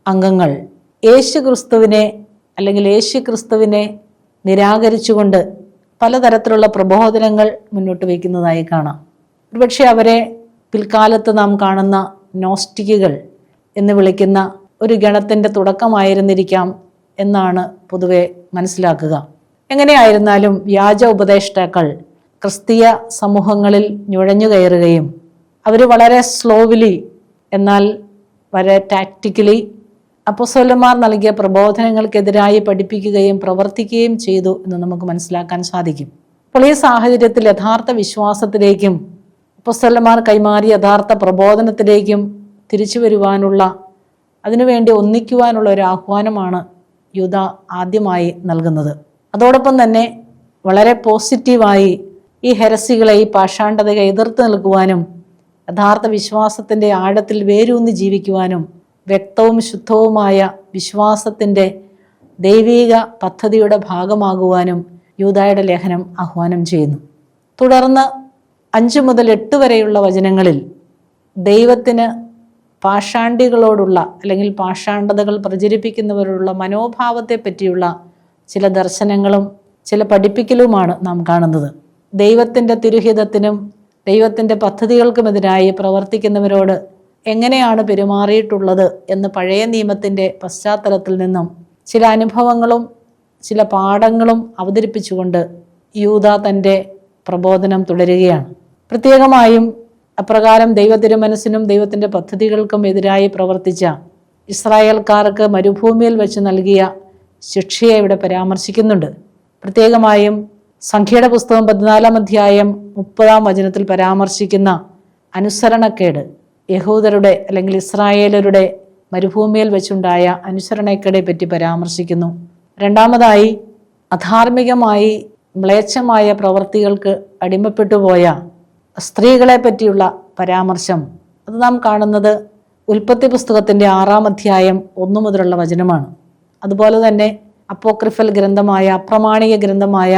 അംഗങ്ങൾ യേശു ക്രിസ്തുവിനെ നിരാകരിച്ചുകൊണ്ട് പലതരത്തിലുള്ള പ്രബോധനങ്ങൾ മുന്നോട്ട് വയ്ക്കുന്നതായി കാണാം. ഒരുപക്ഷെ അവരെ പിൽക്കാലത്ത് നാം കാണുന്ന നോസ്റ്റിക്കുകൾ എന്ന് വിളിക്കുന്ന ഒരു ഗണത്തിൻ്റെ തുടക്കമായിരുന്നിരിക്കാം എന്നാണ് പൊതുവെ മനസ്സിലാക്കുക. എങ്ങനെയായിരുന്നാലും വ്യാജ ഉപദേഷ്ടാക്കൾ ക്രിസ്തീയ സമൂഹങ്ങളിൽ നുഴഞ്ഞു കയറുകയും അവർ വളരെ സ്ലോവിലി എന്നാൽ വളരെ ടാക്റ്റിക്കലി അപ്പോസ്തലന്മാർ നൽകിയ പ്രബോധനങ്ങൾക്കെതിരായി പഠിപ്പിക്കുകയും പ്രവർത്തിക്കുകയും ചെയ്തു എന്ന് നമുക്ക് മനസ്സിലാക്കാൻ സാധിക്കും. അപ്പോൾ ഈ സാഹചര്യത്തിൽ യഥാർത്ഥ വിശ്വാസത്തിലേക്കും അപ്പോസ്തലന്മാർ കൈമാറിയ യഥാർത്ഥ പ്രബോധനത്തിലേക്കും തിരിച്ചു വരുവാനുള്ള, അതിനുവേണ്ടി ഒന്നിക്കുവാനുള്ള ഒരു ആഹ്വാനമാണ് യൂദ ആദ്യമായി നൽകുന്നത്. അതോടൊപ്പം തന്നെ വളരെ പോസിറ്റീവായി ഈ ഹെരസികളെ, ഈ പാഷാണ്ഡതയെ എതിർത്ത് നിൽക്കുവാനും യഥാർത്ഥ വിശ്വാസത്തിൻ്റെ ആഴത്തിൽ വേരൂന്നി ജീവിക്കുവാനും വ്യക്തവും ശുദ്ധവുമായ വിശ്വാസത്തിൻ്റെ ദൈവിക പദ്ധതിയുടെ ഭാഗമാകുവാനും യൂദായുടെ ലേഖനം ആഹ്വാനം ചെയ്യുന്നു. തുടർന്ന് 5 മുതൽ 8 വരെയുള്ള വചനങ്ങളിൽ ദൈവത്തിന് പാഷാണ്ഡികളോടുള്ള അല്ലെങ്കിൽ പാഷാണ്ഡതകൾ പ്രചരിപ്പിക്കുന്നവരോടുള്ള മനോഭാവത്തെ പറ്റിയുള്ള ചില ദർശനങ്ങളും ചില പഠിപ്പിക്കലുമാണ് നാം കാണുന്നത്. ദൈവത്തിൻ്റെ തിരുഹിതത്തിനും ദൈവത്തിൻ്റെ പദ്ധതികൾക്കുമെതിരായി പ്രവർത്തിക്കുന്നവരോട് എങ്ങനെയാണ് പെരുമാറിയിട്ടുള്ളത് എന്ന് പഴയ നിയമത്തിൻ്റെ പശ്ചാത്തലത്തിൽ നിന്നും ചില അനുഭവങ്ങളും ചില പാഠങ്ങളും അവതരിപ്പിച്ചുകൊണ്ട് യൂദ തൻ്റെ പ്രബോധനം തുടരുകയാണ്. പ്രത്യേകമായും അപ്രകാരം ദൈവതിരുമനസ്സിനും ദൈവത്തിൻ്റെ പദ്ധതികൾക്കും എതിരായി പ്രവർത്തിച്ച ഇസ്രായേൽക്കാർക്ക് മരുഭൂമിയിൽ വെച്ച് നൽകിയ ശിക്ഷയെ ഇവിടെ പരാമർശിക്കുന്നുണ്ട്. പ്രത്യേകമായും സംഖ്യയുടെ പുസ്തകം 14-ാം അധ്യായം 30-ാം വചനത്തിൽ പരാമർശിക്കുന്ന അനുസരണക്കേട്, യഹൂദരുടെ അല്ലെങ്കിൽ ഇസ്രായേലരുടെ മരുഭൂമിയിൽ വെച്ചുണ്ടായ അനുസരണക്കേടെ പറ്റി പരാമർശിക്കുന്നു. രണ്ടാമതായി അധാർമികമായി മ്ലേച്ഛമായ പ്രവൃത്തികൾക്ക് അടിമപ്പെട്ടുപോയ സ്ത്രീകളെ പറ്റിയുള്ള പരാമർശം. അത് നാം കാണുന്നത് ഉൽപ്പത്തി പുസ്തകത്തിൻ്റെ 6-ാം അധ്യായം 1 മുതലുള്ള വചനമാണ്. അതുപോലെ തന്നെ അപ്പോക്രിഫൽ ഗ്രന്ഥമായ, അപ്രമാണിക ഗ്രന്ഥമായ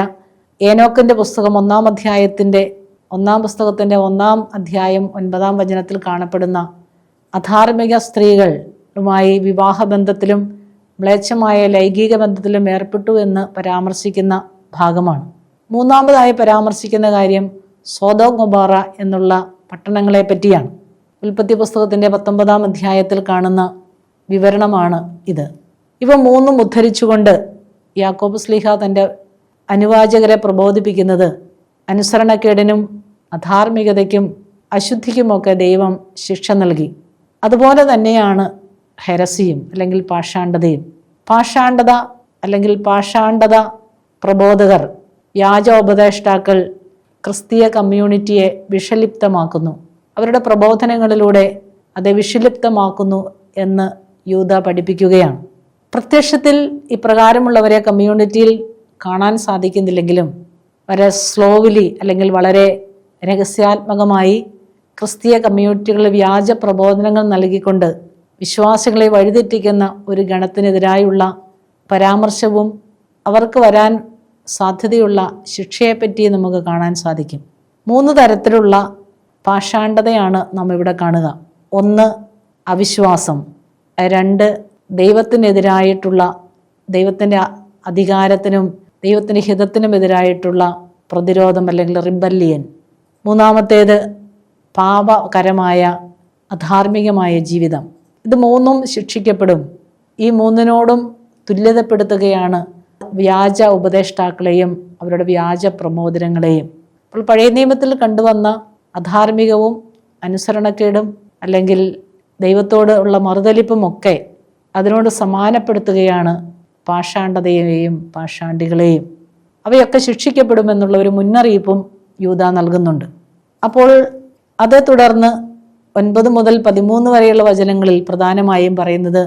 ഏനോക്കിൻ്റെ പുസ്തകം 1-ാം അധ്യായത്തിൻ്റെ 1-ാം പുസ്തകത്തിൻ്റെ 1-ാം അധ്യായം 9-ാം വചനത്തിൽ കാണപ്പെടുന്ന അധാർമിക സ്ത്രീകളുമായി വിവാഹബന്ധത്തിലും മ്ലേച്ഛമായ ലൈംഗിക ബന്ധത്തിലും ഏർപ്പെട്ടു എന്ന് പരാമർശിക്കുന്ന ഭാഗമാണ്. മൂന്നാമതായി പരാമർശിക്കുന്ന കാര്യം സോദോം ഗൊമോറ എന്നുള്ള പട്ടണങ്ങളെ പറ്റിയാണ്. ഉൽപ്പത്തി പുസ്തകത്തിൻ്റെ 19-ാം അധ്യായത്തിൽ കാണുന്ന വിവരണമാണ് ഇത്. ഇവ മൂന്നും ഉദ്ധരിച്ചുകൊണ്ട് യാക്കോബ് ശ്ലീഹ തൻ്റെ അനുവാചകരെ പ്രബോധിപ്പിക്കുന്നത് അനുസരണക്കേടിനും അധാർമികതയ്ക്കും അശുദ്ധിക്കുമൊക്കെ ദൈവം ശിക്ഷ നൽകി. അതുപോലെ തന്നെയാണ് ഹെരസിയും അല്ലെങ്കിൽ പാഷാണ്ഡതയും. പാഷാണ്ഡത അല്ലെങ്കിൽ പാഷാണ്ഡത പ്രബോധകർ, വ്യാജോപദേഷ്ടാക്കൾ ക്രിസ്തീയ കമ്മ്യൂണിറ്റിയെ വിഷലിപ്തമാക്കുന്നു. അവരുടെ പ്രബോധനങ്ങളിലൂടെ അത് വിഷലിപ്തമാക്കുന്നു എന്ന് യൂദ പഠിപ്പിക്കുകയാണ്. പ്രത്യക്ഷത്തിൽ ഇപ്രകാരമുള്ളവരെ കമ്മ്യൂണിറ്റിയിൽ കാണാൻ സാധിക്കുന്നില്ലെങ്കിലും വളരെ സ്ലോവിലി അല്ലെങ്കിൽ വളരെ രഹസ്യാത്മകമായി ക്രിസ്തീയ കമ്മ്യൂണിറ്റികളിൽ വ്യാജ പ്രബോധനങ്ങൾ നൽകിക്കൊണ്ട് വിശ്വാസികളെ വഴിതെറ്റിക്കുന്ന ഒരു ഗണത്തിനെതിരായുള്ള പരാമർശവും അവർക്ക് വരാൻ സാധ്യതയുള്ള ശിക്ഷയെപ്പറ്റി നമുക്ക് കാണാൻ സാധിക്കും. 3 തരത്തിലുള്ള പാഷാണ്ഡതയാണ് നാം ഇവിടെ കാണുക. 1 അവിശ്വാസം, 2 ദൈവത്തിനെതിരായിട്ടുള്ള, ദൈവത്തിൻ്റെ അധികാരത്തിനും ദൈവത്തിൻ്റെ ഹിതത്തിനും എതിരായിട്ടുള്ള പ്രതിരോധം അല്ലെങ്കിൽ റിബല്ലിയൻ, 3-ാമത്തേത് പാപകരമായ അധാർമികമായ ജീവിതം. ഇത് 3ഉം ശിക്ഷിക്കപ്പെടും. ഈ 3നോടും തുല്യതപ്പെടുത്തുകയാണ് വ്യാജ ഉപദേഷ്ടാക്കളെയും അവരുടെ വ്യാജ പ്രബോധനങ്ങളെയും. അപ്പോൾ പഴയ നിയമത്തിൽ കണ്ടുവന്ന അധാർമികവും അനുസരണക്കേടും അല്ലെങ്കിൽ ദൈവത്തോട് ഉള്ള മറുതലിപ്പും ഒക്കെ അതിനോട് സമാനപ്പെടുത്തുകയാണ് പാഷാണ്ഡതയെയും പാഷാണ്ഡികളെയും. അവയൊക്കെ ശിക്ഷിക്കപ്പെടുമെന്നുള്ള ഒരു മുന്നറിയിപ്പും യൂദാ നൽകുന്നുണ്ട്. അപ്പോൾ അതേ തുടർന്ന് 9 മുതൽ 13 വരെയുള്ള വചനങ്ങളിൽ പ്രധാനമായും പറയുന്നത്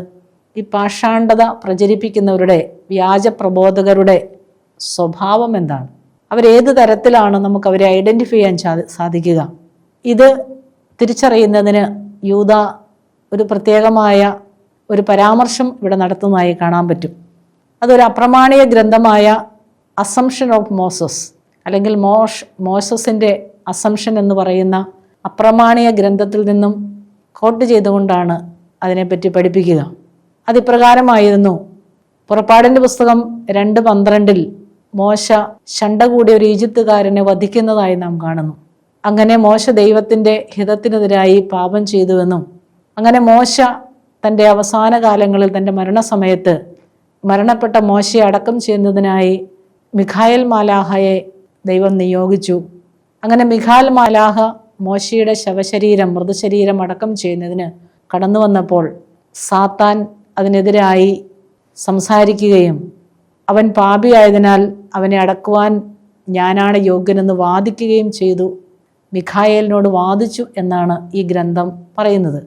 ഈ പാഷാണ്ഡത പ്രചരിപ്പിക്കുന്നവരുടെ വ്യാജ പ്രബോധകരുടെ സ്വഭാവം എന്താണ്, അവരേത് തരത്തിലാണ് നമുക്ക് അവരെ ഐഡൻറ്റിഫൈ ചെയ്യാൻ സാധിക്കുക. ഇത് തിരിച്ചറിയുന്നതിന് യൂദാ ഒരു പ്രത്യേകമായ ഒരു പരാമർശം ഇവിടെ നടത്തുന്നതായി കാണാൻ പറ്റും. അതൊരു അപ്രമാണിക ഗ്രന്ഥമായ അസംഷൻ ഓഫ് മോസസ് അല്ലെങ്കിൽ മോസസിൻ്റെ അസംഷൻ എന്ന് പറയുന്ന അപ്രമാണിക ഗ്രന്ഥത്തിൽ നിന്നും കോട്ട് ചെയ്തുകൊണ്ടാണ് അതിനെപ്പറ്റി പഠിപ്പിക്കുക. അതിപ്രകാരമായിരുന്നു. പുറപ്പാടിൻ്റെ പുസ്തകം 2:12 മോശ ശണ്ട കൂടിയ ഒരു ഈജിപ്തുകാരനെ വധിക്കുന്നതായി നാം കാണുന്നു. അങ്ങനെ മോശ ദൈവത്തിൻ്റെ ഹിതത്തിനെതിരായി പാപം ചെയ്തുവെന്നും അങ്ങനെ മോശ തൻ്റെ അവസാന കാലങ്ങളിൽ തൻ്റെ മരണസമയത്ത് മരണപ്പെട്ട മോശയെ അടക്കം ചെയ്യുന്നതിനായി മിഖായേൽ മാലാഹയെ ദൈവം നിയോഗിച്ചു. അങ്ങനെ മിഖായേൽ മാലാഹ മോശയുടെ മൃതശരീരം അടക്കം ചെയ്യുന്നതിന് കടന്നു വന്നപ്പോൾ സാത്താൻ അതിനെതിരായി സംസാരിക്കുകയും അവൻ പാപിയായതിനാൽ അവനെ അടക്കുവാൻ ഞാനാണ് യോഗ്യനെന്ന് വാദിക്കുകയും ചെയ്തു. മിഖായേലിനോട് വാദിച്ചു എന്നാണ് ഈ ഗ്രന്ഥം പറയുന്നത്.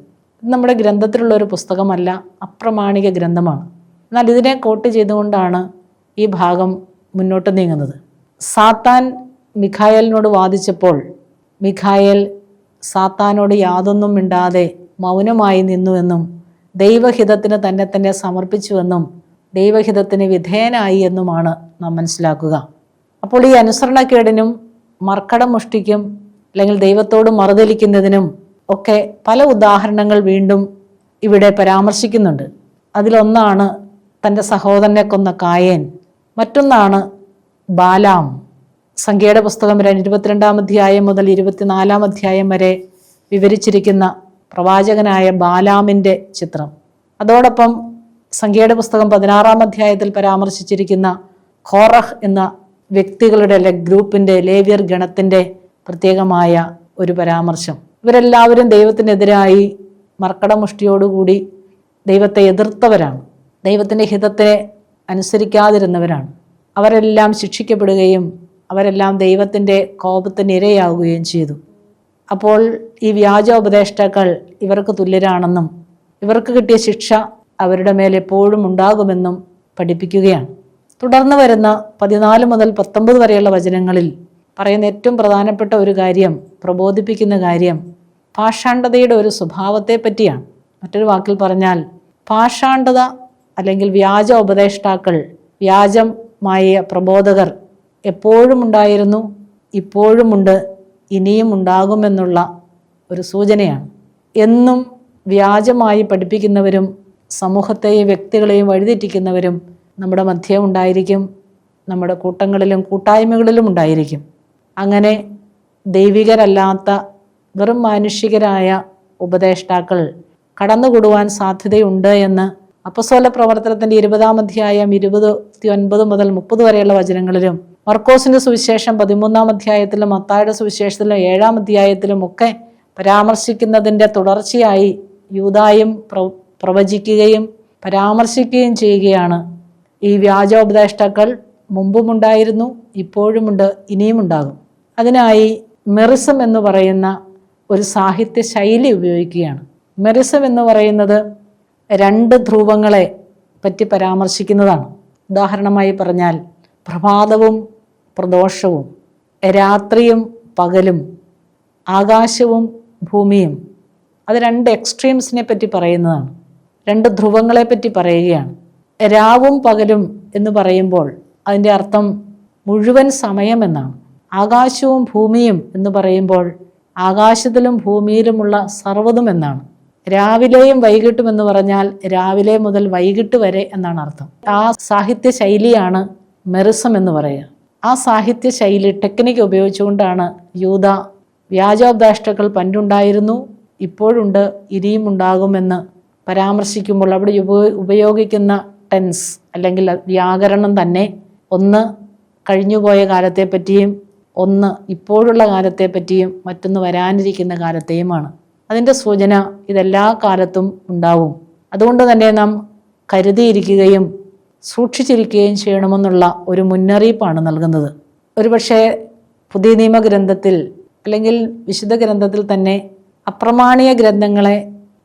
ഇത് നമ്മുടെ ഗ്രന്ഥത്തിലുള്ള ഒരു പുസ്തകമല്ല, അപ്രമാണിക ഗ്രന്ഥമാണ്. എന്നാൽ ഇതിനെ കോട്ട് ചെയ്തുകൊണ്ടാണ് ഈ ഭാഗം മുന്നോട്ട് നീങ്ങുന്നത്. സാത്താൻ മിഖായേലിനോട് വാദിച്ചപ്പോൾ മിഖായേൽ സാത്താനോട് യാതൊന്നും മിണ്ടാതെ മൗനമായി നിന്നുവെന്നും ദൈവഹിതത്തിന് തന്നെ സമർപ്പിച്ചുവെന്നും ദൈവഹിതത്തിന് വിധേയനായി എന്നുമാണ് നാം മനസ്സിലാക്കുക. അപ്പോൾ ഈ അനുസരണക്കേടിനും മർക്കടം മുഷ്ടിക്കും അല്ലെങ്കിൽ ദൈവത്തോട് മറുതലിക്കുന്നതിനും ഒക്കെ പല ഉദാഹരണങ്ങൾ വീണ്ടും ഇവിടെ പരാമർശിക്കുന്നുണ്ട്. അതിലൊന്നാണ് തൻ്റെ സഹോദരനെ കൊന്ന കായേൻ, മറ്റൊന്നാണ് ബാലാം. സംഖ്യയുടെ പുസ്തകം 22-ാം അധ്യായം മുതൽ 24-ാം അധ്യായം വരെ വിവരിച്ചിരിക്കുന്ന പ്രവാചകനായ ബാലാമിൻ്റെ ചിത്രം. അതോടൊപ്പം സംഖ്യയുടെ പുസ്തകം 16-ാം അധ്യായത്തിൽ പരാമർശിച്ചിരിക്കുന്ന കോറഹ് എന്ന വ്യക്തികളുടെ ഗ്രൂപ്പിൻ്റെ ലേവ്യർ ഗണത്തിൻ്റെ പ്രത്യേകമായ ഒരു പരാമർശം. ഇവരെല്ലാവരും ദൈവത്തിനെതിരായി മർക്കടമുഷ്ടിയോടുകൂടി ദൈവത്തെ എതിർത്തവരാണ്, ദൈവത്തിൻ്റെ ഹിതത്തെ അനുസരിക്കാതിരുന്നവരാണ്. അവരെല്ലാം ശിക്ഷിക്കപ്പെടുകയും അവരെല്ലാം ദൈവത്തിൻ്റെ കോപത്തിന് ഇരയാവുകയും ചെയ്തു. അപ്പോൾ ഈ വ്യാജ ഉപദേഷ്ടാക്കൾ ഇവർക്ക് തുല്യരാണെന്നും ഇവർക്ക് കിട്ടിയ ശിക്ഷ അവരുടെ മേൽ എപ്പോഴും ഉണ്ടാകുമെന്നും പഠിപ്പിക്കുകയാണ്. തുടർന്ന് വരുന്ന 14 മുതൽ 19 വരെയുള്ള വചനങ്ങളിൽ പറയുന്ന ഏറ്റവും പ്രധാനപ്പെട്ട ഒരു കാര്യം, പ്രബോധിപ്പിക്കുന്ന കാര്യം പാഷാണ്ഡതയുടെ ഒരു സ്വഭാവത്തെ പറ്റിയാണ്. മറ്റൊരു വാക്കിൽ പറഞ്ഞാൽ പാഷാണ്ഡത അല്ലെങ്കിൽ വ്യാജ ഉപദേഷ്ടാക്കൾ, വ്യാജമായ പ്രബോധകർ എപ്പോഴും ഉണ്ടായിരുന്നു, ഇപ്പോഴുമുണ്ട്, ഇനിയും ഉണ്ടാകുമെന്നുള്ള ഒരു സൂചനയാണ്. എന്നും വ്യാജമായി പഠിപ്പിക്കുന്നവരും സമൂഹത്തെയും വ്യക്തികളെയും വഴിതെറ്റിക്കുന്നവരും നമ്മുടെ മധ്യേ ഉണ്ടായിരിക്കും, നമ്മുടെ കൂട്ടങ്ങളിലും കൂട്ടായ്മകളിലും ഉണ്ടായിരിക്കും. അങ്ങനെ ദൈവികരല്ലാത്ത വെറും മാനുഷികരായ ഉപദേഷ്ടാക്കൾ കടന്നുകൂടുവാൻ സാധ്യതയുണ്ട് എന്ന് അപ്പസ്തോല പ്രവർത്തനത്തിൻ്റെ 20-ാം അധ്യായം 29 മുതൽ 30 വരെയുള്ള വചനങ്ങളിലും മർക്കോസിൻ്റെ സുവിശേഷം 13-ാം അധ്യായത്തിലും മത്തായിയുടെ സുവിശേഷത്തിലും 7-ാം അധ്യായത്തിലും ഒക്കെ പരാമർശിക്കുന്നതിൻ്റെ തുടർച്ചയായി യൂദായും പ്രവചിക്കുകയും പരാമർശിക്കുകയും ചെയ്യുകയാണ്. ഈ വ്യാജോപദേഷ്ടാക്കൾ മുമ്പുമുണ്ടായിരുന്നു, ഇപ്പോഴുമുണ്ട്, ഇനിയും ഉണ്ടാകും. അതിനായി മെറിസം എന്ന് പറയുന്ന ഒരു സാഹിത്യ ശൈലി ഉപയോഗിക്കുകയാണ്. മെറിസം എന്ന് പറയുന്നത് 2 ധ്രുവങ്ങളെ പറ്റി പരാമർശിക്കുന്നതാണ്. ഉദാഹരണമായി പറഞ്ഞാൽ പ്രഭാതവും പ്രദോഷവും, രാത്രിയും പകലും, ആകാശവും ഭൂമിയും, അത് 2 എക്സ്ട്രീംസിനെ പറ്റി പറയുന്നതാണ്. 2 ധ്രുവങ്ങളെ പറ്റി പറയുകയാണ്. രാവും പകലും എന്ന് പറയുമ്പോൾ അതിൻ്റെ അർത്ഥം മുഴുവൻ സമയം എന്നാണ്. ആകാശവും ഭൂമിയും എന്ന് പറയുമ്പോൾ ആകാശത്തിലും ഭൂമിയിലുമുള്ള സർവ്വതും എന്നാണ്. രാവിലെയും വൈകിട്ടും എന്ന് പറഞ്ഞാൽ രാവിലെ മുതൽ വൈകിട്ട് വരെ എന്നാണ് അർത്ഥം. ആ സാഹിത്യ ശൈലിയാണ് മെറിസം എന്ന് പറയുക. ആ സാഹിത്യ ശൈലി ടെക്നിക്ക് ഉപയോഗിച്ചുകൊണ്ടാണ് യൂദ വ്യാജോപദേഷ്ടാക്കൾ പണ്ടുണ്ടായിരുന്നു, ഇപ്പോഴുണ്ട്, ഇനിയും ഉണ്ടാകുമെന്ന് പരാമർശിക്കുമ്പോൾ അവിടെ ഉപയോഗിക്കുന്ന ടെൻസ് അല്ലെങ്കിൽ വ്യാകരണം തന്നെ ഒന്ന് കഴിഞ്ഞുപോയ കാലത്തെപ്പറ്റിയും ഒന്ന് ഇപ്പോഴുള്ള കാലത്തെപ്പറ്റിയും മറ്റൊന്ന് വരാനിരിക്കുന്ന കാലത്തെയുമാണ്. അതിൻ്റെ സൂചന ഇതെല്ലാ കാലത്തും ഉണ്ടാവും. അതുകൊണ്ട് തന്നെ നാം കരുതിയിരിക്കുകയും സൂക്ഷിച്ചിരിക്കുകയും ചെയ്യണമെന്നുള്ള ഒരു മുന്നറിയിപ്പാണ് നൽകുന്നത്. ഒരുപക്ഷെ പുതിയ നിയമഗ്രന്ഥത്തിൽ അല്ലെങ്കിൽ വിശുദ്ധ ഗ്രന്ഥത്തിൽ തന്നെ അപ്രമാണീയ ഗ്രന്ഥങ്ങളെ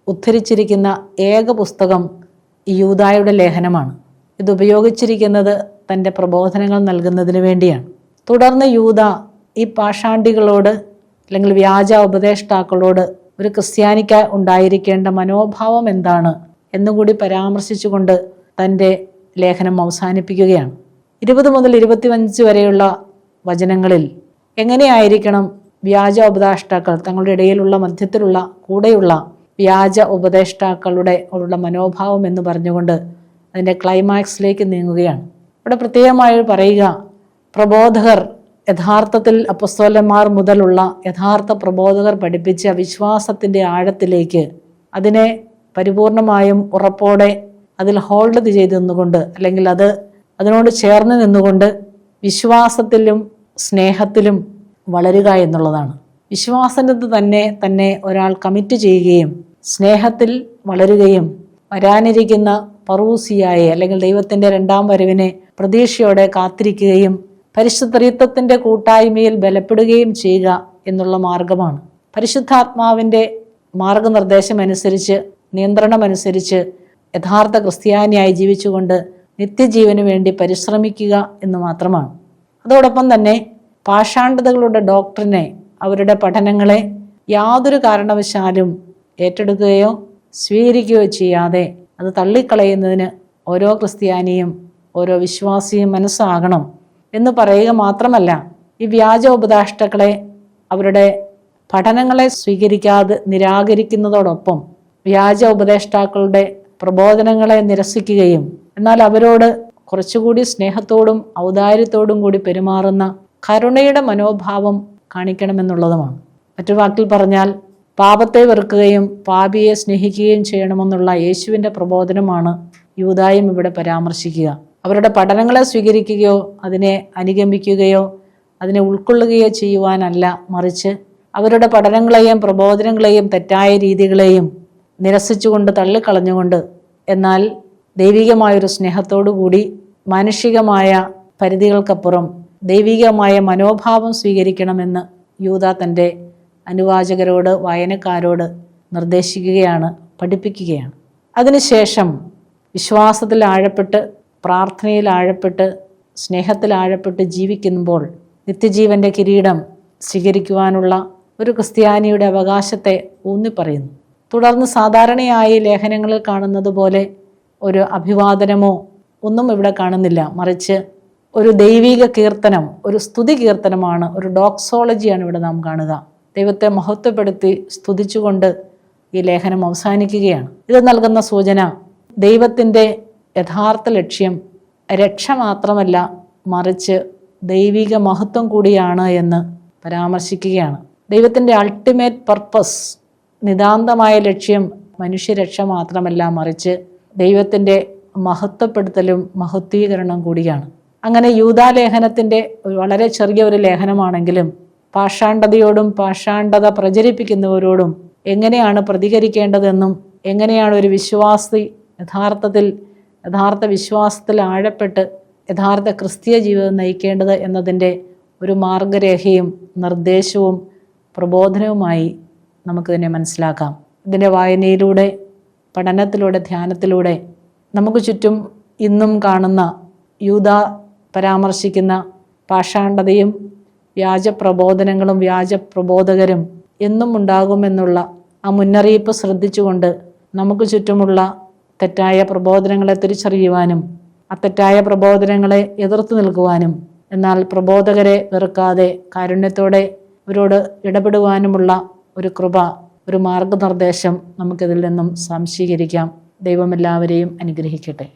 ഉദ്ധരിച്ചിരിക്കുന്ന ഏക പുസ്തകം ഈ യൂദായുടെ ലേഖനമാണ്. ഇത് ഉപയോഗിച്ചിരിക്കുന്നത് തൻ്റെ പ്രബോധനങ്ങൾ നൽകുന്നതിന് വേണ്ടിയാണ്. തുടർന്ന് യൂദ ഈ പാഷാണ്ഡികളോട് അല്ലെങ്കിൽ വ്യാജ ഉപദേഷ്ടാക്കളോട് ഒരു ക്രിസ്ത്യാനിക്ക് ഉണ്ടായിരിക്കേണ്ട മനോഭാവം എന്താണ് എന്നുകൂടി പരാമർശിച്ചുകൊണ്ട് തൻ്റെ ലേഖനം അവസാനിപ്പിക്കുകയാണ്. 20 മുതൽ 25 വരെയുള്ള വചനങ്ങളിൽ എങ്ങനെയായിരിക്കണം വ്യാജ ഉപദേഷ്ടാക്കൾ തങ്ങളുടെ ഇടയിലുള്ള മധ്യത്തിലുള്ള കൂടെയുള്ള വ്യാജ ഉപദേഷ്ടാക്കളുടെ ഉള്ള മനോഭാവം എന്ന് പറഞ്ഞുകൊണ്ട് അതിൻ്റെ ക്ലൈമാക്സിലേക്ക് നീങ്ങുകയാണ്. ഇവിടെ പ്രത്യേകമായി പറയുക, പ്രബോധകർ യഥാർത്ഥത്തിൽ അപ്പോസ്തലന്മാർ മുതലുള്ള യഥാർത്ഥ പ്രബോധകർ പഠിപ്പിച്ച വിശ്വാസത്തിൻ്റെ ആഴത്തിലേക്ക് അതിനെ പരിപൂർണമായും ഉറപ്പോടെ അതിൽ ഹോൾഡ് ചെയ്ത് നിന്നുകൊണ്ട് അല്ലെങ്കിൽ അതിനോട് ചേർന്ന് നിന്നുകൊണ്ട് വിശ്വാസത്തിലും സ്നേഹത്തിലും വളരുക എന്നുള്ളതാണ്. വിശ്വാസത്തിൽ തന്നെ ഒരാൾ കമ്മിറ്റ് ചെയ്യുകയും സ്നേഹത്തിൽ വളരുകയും വരാനിരിക്കുന്ന പറൂസിയായി അല്ലെങ്കിൽ ദൈവത്തിൻ്റെ രണ്ടാം വരവിനെ പ്രതീക്ഷയോടെ കാത്തിരിക്കുകയും പരിശുദ്ധ ത്രിത്വത്തിൻ്റെ കൂട്ടായ്മയിൽ ബലപ്പെടുകയും ചെയ്യുക എന്നുള്ള മാർഗമാണ്. പരിശുദ്ധാത്മാവിൻ്റെ മാർഗനിർദ്ദേശമനുസരിച്ച് നിയന്ത്രണമനുസരിച്ച് യഥാർത്ഥ ക്രിസ്ത്യാനിയായി ജീവിച്ചുകൊണ്ട് നിത്യജീവന് വേണ്ടി പരിശ്രമിക്കുക എന്ന് മാത്രമാണ്. അതോടൊപ്പം തന്നെ പാഷാണ്ഡതകളുടെ ഡോക്ടറിനെ അവരുടെ പഠനങ്ങളെ യാതൊരു കാരണവശാലും ഏറ്റെടുക്കുകയോ സ്വീകരിക്കുകയോ ചെയ്യാതെ അത് തള്ളിക്കളയുന്നതിന് ഓരോ ക്രിസ്ത്യാനിയും ഓരോ വിശ്വാസിയും മനസ്സാകണം എന്ന് പറയുക മാത്രമല്ല, ഈ വ്യാജ ഉപദേഷ്ടാക്കളെ അവരുടെ പഠനങ്ങളെ സ്വീകരിക്കാതെ നിരാകരിക്കുന്നതോടൊപ്പം വ്യാജ ഉപദേഷ്ടാക്കളുടെ പ്രബോധനങ്ങളെ നിരസിക്കുകയും എന്നാൽ അവരോട് കുറച്ചുകൂടി സ്നേഹത്തോടും ഔദാര്യത്തോടും കൂടി പെരുമാറുന്ന കരുണയുടെ മനോഭാവം കാണിക്കണമെന്നുള്ളതുമാണ്. മറ്റു വാക്കിൽ പറഞ്ഞാൽ പാപത്തെ വെറുക്കുകയും പാപിയെ സ്നേഹിക്കുകയും ചെയ്യണമെന്നുള്ള യേശുവിൻ്റെ പ്രബോധനമാണ് യൂദായും ഇവിടെ പരാമർശിക്കുക. അവരുടെ പഠനങ്ങളെ സ്വീകരിക്കുകയോ അതിനെ അനുഗമിക്കുകയോ അതിനെ ഉൾക്കൊള്ളുകയോ ചെയ്യുവാനല്ല, മറിച്ച് അവരുടെ പഠനങ്ങളെയും പ്രബോധനങ്ങളെയും തെറ്റായ രീതികളെയും നിരസിച്ചുകൊണ്ട് തള്ളിക്കളഞ്ഞുകൊണ്ട് എന്നാൽ ദൈവികമായൊരു സ്നേഹത്തോടു കൂടി മാനുഷികമായ പരിധികൾക്കപ്പുറം ദൈവികമായ മനോഭാവം സ്വീകരിക്കണമെന്ന് യൂദ തൻ്റെ അനുവാചകരോട് വായനക്കാരോട് നിർദ്ദേശിക്കുകയാണ്, പഠിപ്പിക്കുകയാണ്. അതിനുശേഷം വിശ്വാസത്തിൽ ആഴപ്പെട്ട് പ്രാർത്ഥനയിൽ ആഴപ്പെട്ട് സ്നേഹത്തിൽ ആഴപ്പെട്ട് ജീവിക്കുമ്പോൾ നിത്യജീവൻ്റെ കിരീടം സ്വീകരിക്കുവാനുള്ള ഒരു ക്രിസ്ത്യാനിയുടെ അവകാശത്തെ ഊന്നിപ്പറയുന്നു. തുടർന്ന് സാധാരണയായി ലേഖനങ്ങളിൽ കാണുന്നത് പോലെ ഒരു അഭിവാദനമോ ഒന്നും ഇവിടെ കാണുന്നില്ല, മറിച്ച് ഒരു ദൈവിക കീർത്തനം, ഒരു സ്തുതി കീർത്തനമാണ്, ഒരു ഡോക്സോളജിയാണ് ഇവിടെ നാം കാണുക. ദൈവത്തെ മഹത്വപ്പെടുത്തി സ്തുതിച്ചുകൊണ്ട് ഈ ലേഖനം അവസാനിക്കുകയാണ്. ഇത് നൽകുന്ന സൂചന ദൈവത്തിൻ്റെ യഥാർത്ഥ ലക്ഷ്യം രക്ഷ മാത്രമല്ല, മറിച്ച് ദൈവിക മഹത്വം കൂടിയാണ് എന്ന് പരാമർശിക്കുകയാണ്. ദൈവത്തിൻ്റെ അൾട്ടിമേറ്റ് പർപ്പസ്, നിതാന്തമായ ലക്ഷ്യം മനുഷ്യരക്ഷ മാത്രമല്ല, മറിച്ച് ദൈവത്തിൻ്റെ മഹത്വപ്പെടുത്തലും മഹത്വീകരണം കൂടിയാണ്. അങ്ങനെ യൂദാലേഖനത്തിൻ്റെ വളരെ ചെറിയ ഒരു ലേഖനമാണെങ്കിലും പാഷാണ്ഡതയോടും പാഷാണ്ഡത പ്രചരിപ്പിക്കുന്നവരോടും എങ്ങനെയാണ് പ്രതികരിക്കേണ്ടതെന്നും എങ്ങനെയാണ് ഒരു വിശ്വാസി യഥാർത്ഥ വിശ്വാസത്തിൽ ആഴപ്പെട്ട് യഥാർത്ഥ ക്രിസ്തീയ ജീവിതം നയിക്കേണ്ടത് എന്നതിൻ്റെ ഒരു മാർഗരേഖയും നിർദ്ദേശവും പ്രബോധനവുമായി നമുക്കിതിനെ മനസ്സിലാക്കാം. ഇതിൻ്റെ വായനയിലൂടെ, പഠനത്തിലൂടെ, ധ്യാനത്തിലൂടെ നമുക്ക് ചുറ്റും ഇന്നും കാണുന്ന യൂദ പരാമർശിക്കുന്ന പാഷാണ്ഡതയും വ്യാജപ്രബോധനങ്ങളും വ്യാജപ്രബോധകരും എന്നും ഉണ്ടാകുമെന്നുള്ള ആ മുന്നറിയിപ്പ് ശ്രദ്ധിച്ചുകൊണ്ട് നമുക്ക് ചുറ്റുമുള്ള തെറ്റായ പ്രബോധനങ്ങളെ തിരിച്ചറിയുവാനും ആ തെറ്റായ പ്രബോധനങ്ങളെ എതിർത്ത് നിൽക്കുവാനും എന്നാൽ പ്രബോധകരെ വെറുക്കാതെ കാരുണ്യത്തോടെ അവരോട് ഇടപെടുവാനുമുള്ള ഒരു കൃപ, ഒരു മാർഗനിർദ്ദേശം നമുക്കിതിൽ നിന്നും സംശീകരിക്കാം. ദൈവം എല്ലാവരെയും അനുഗ്രഹിക്കട്ടെ.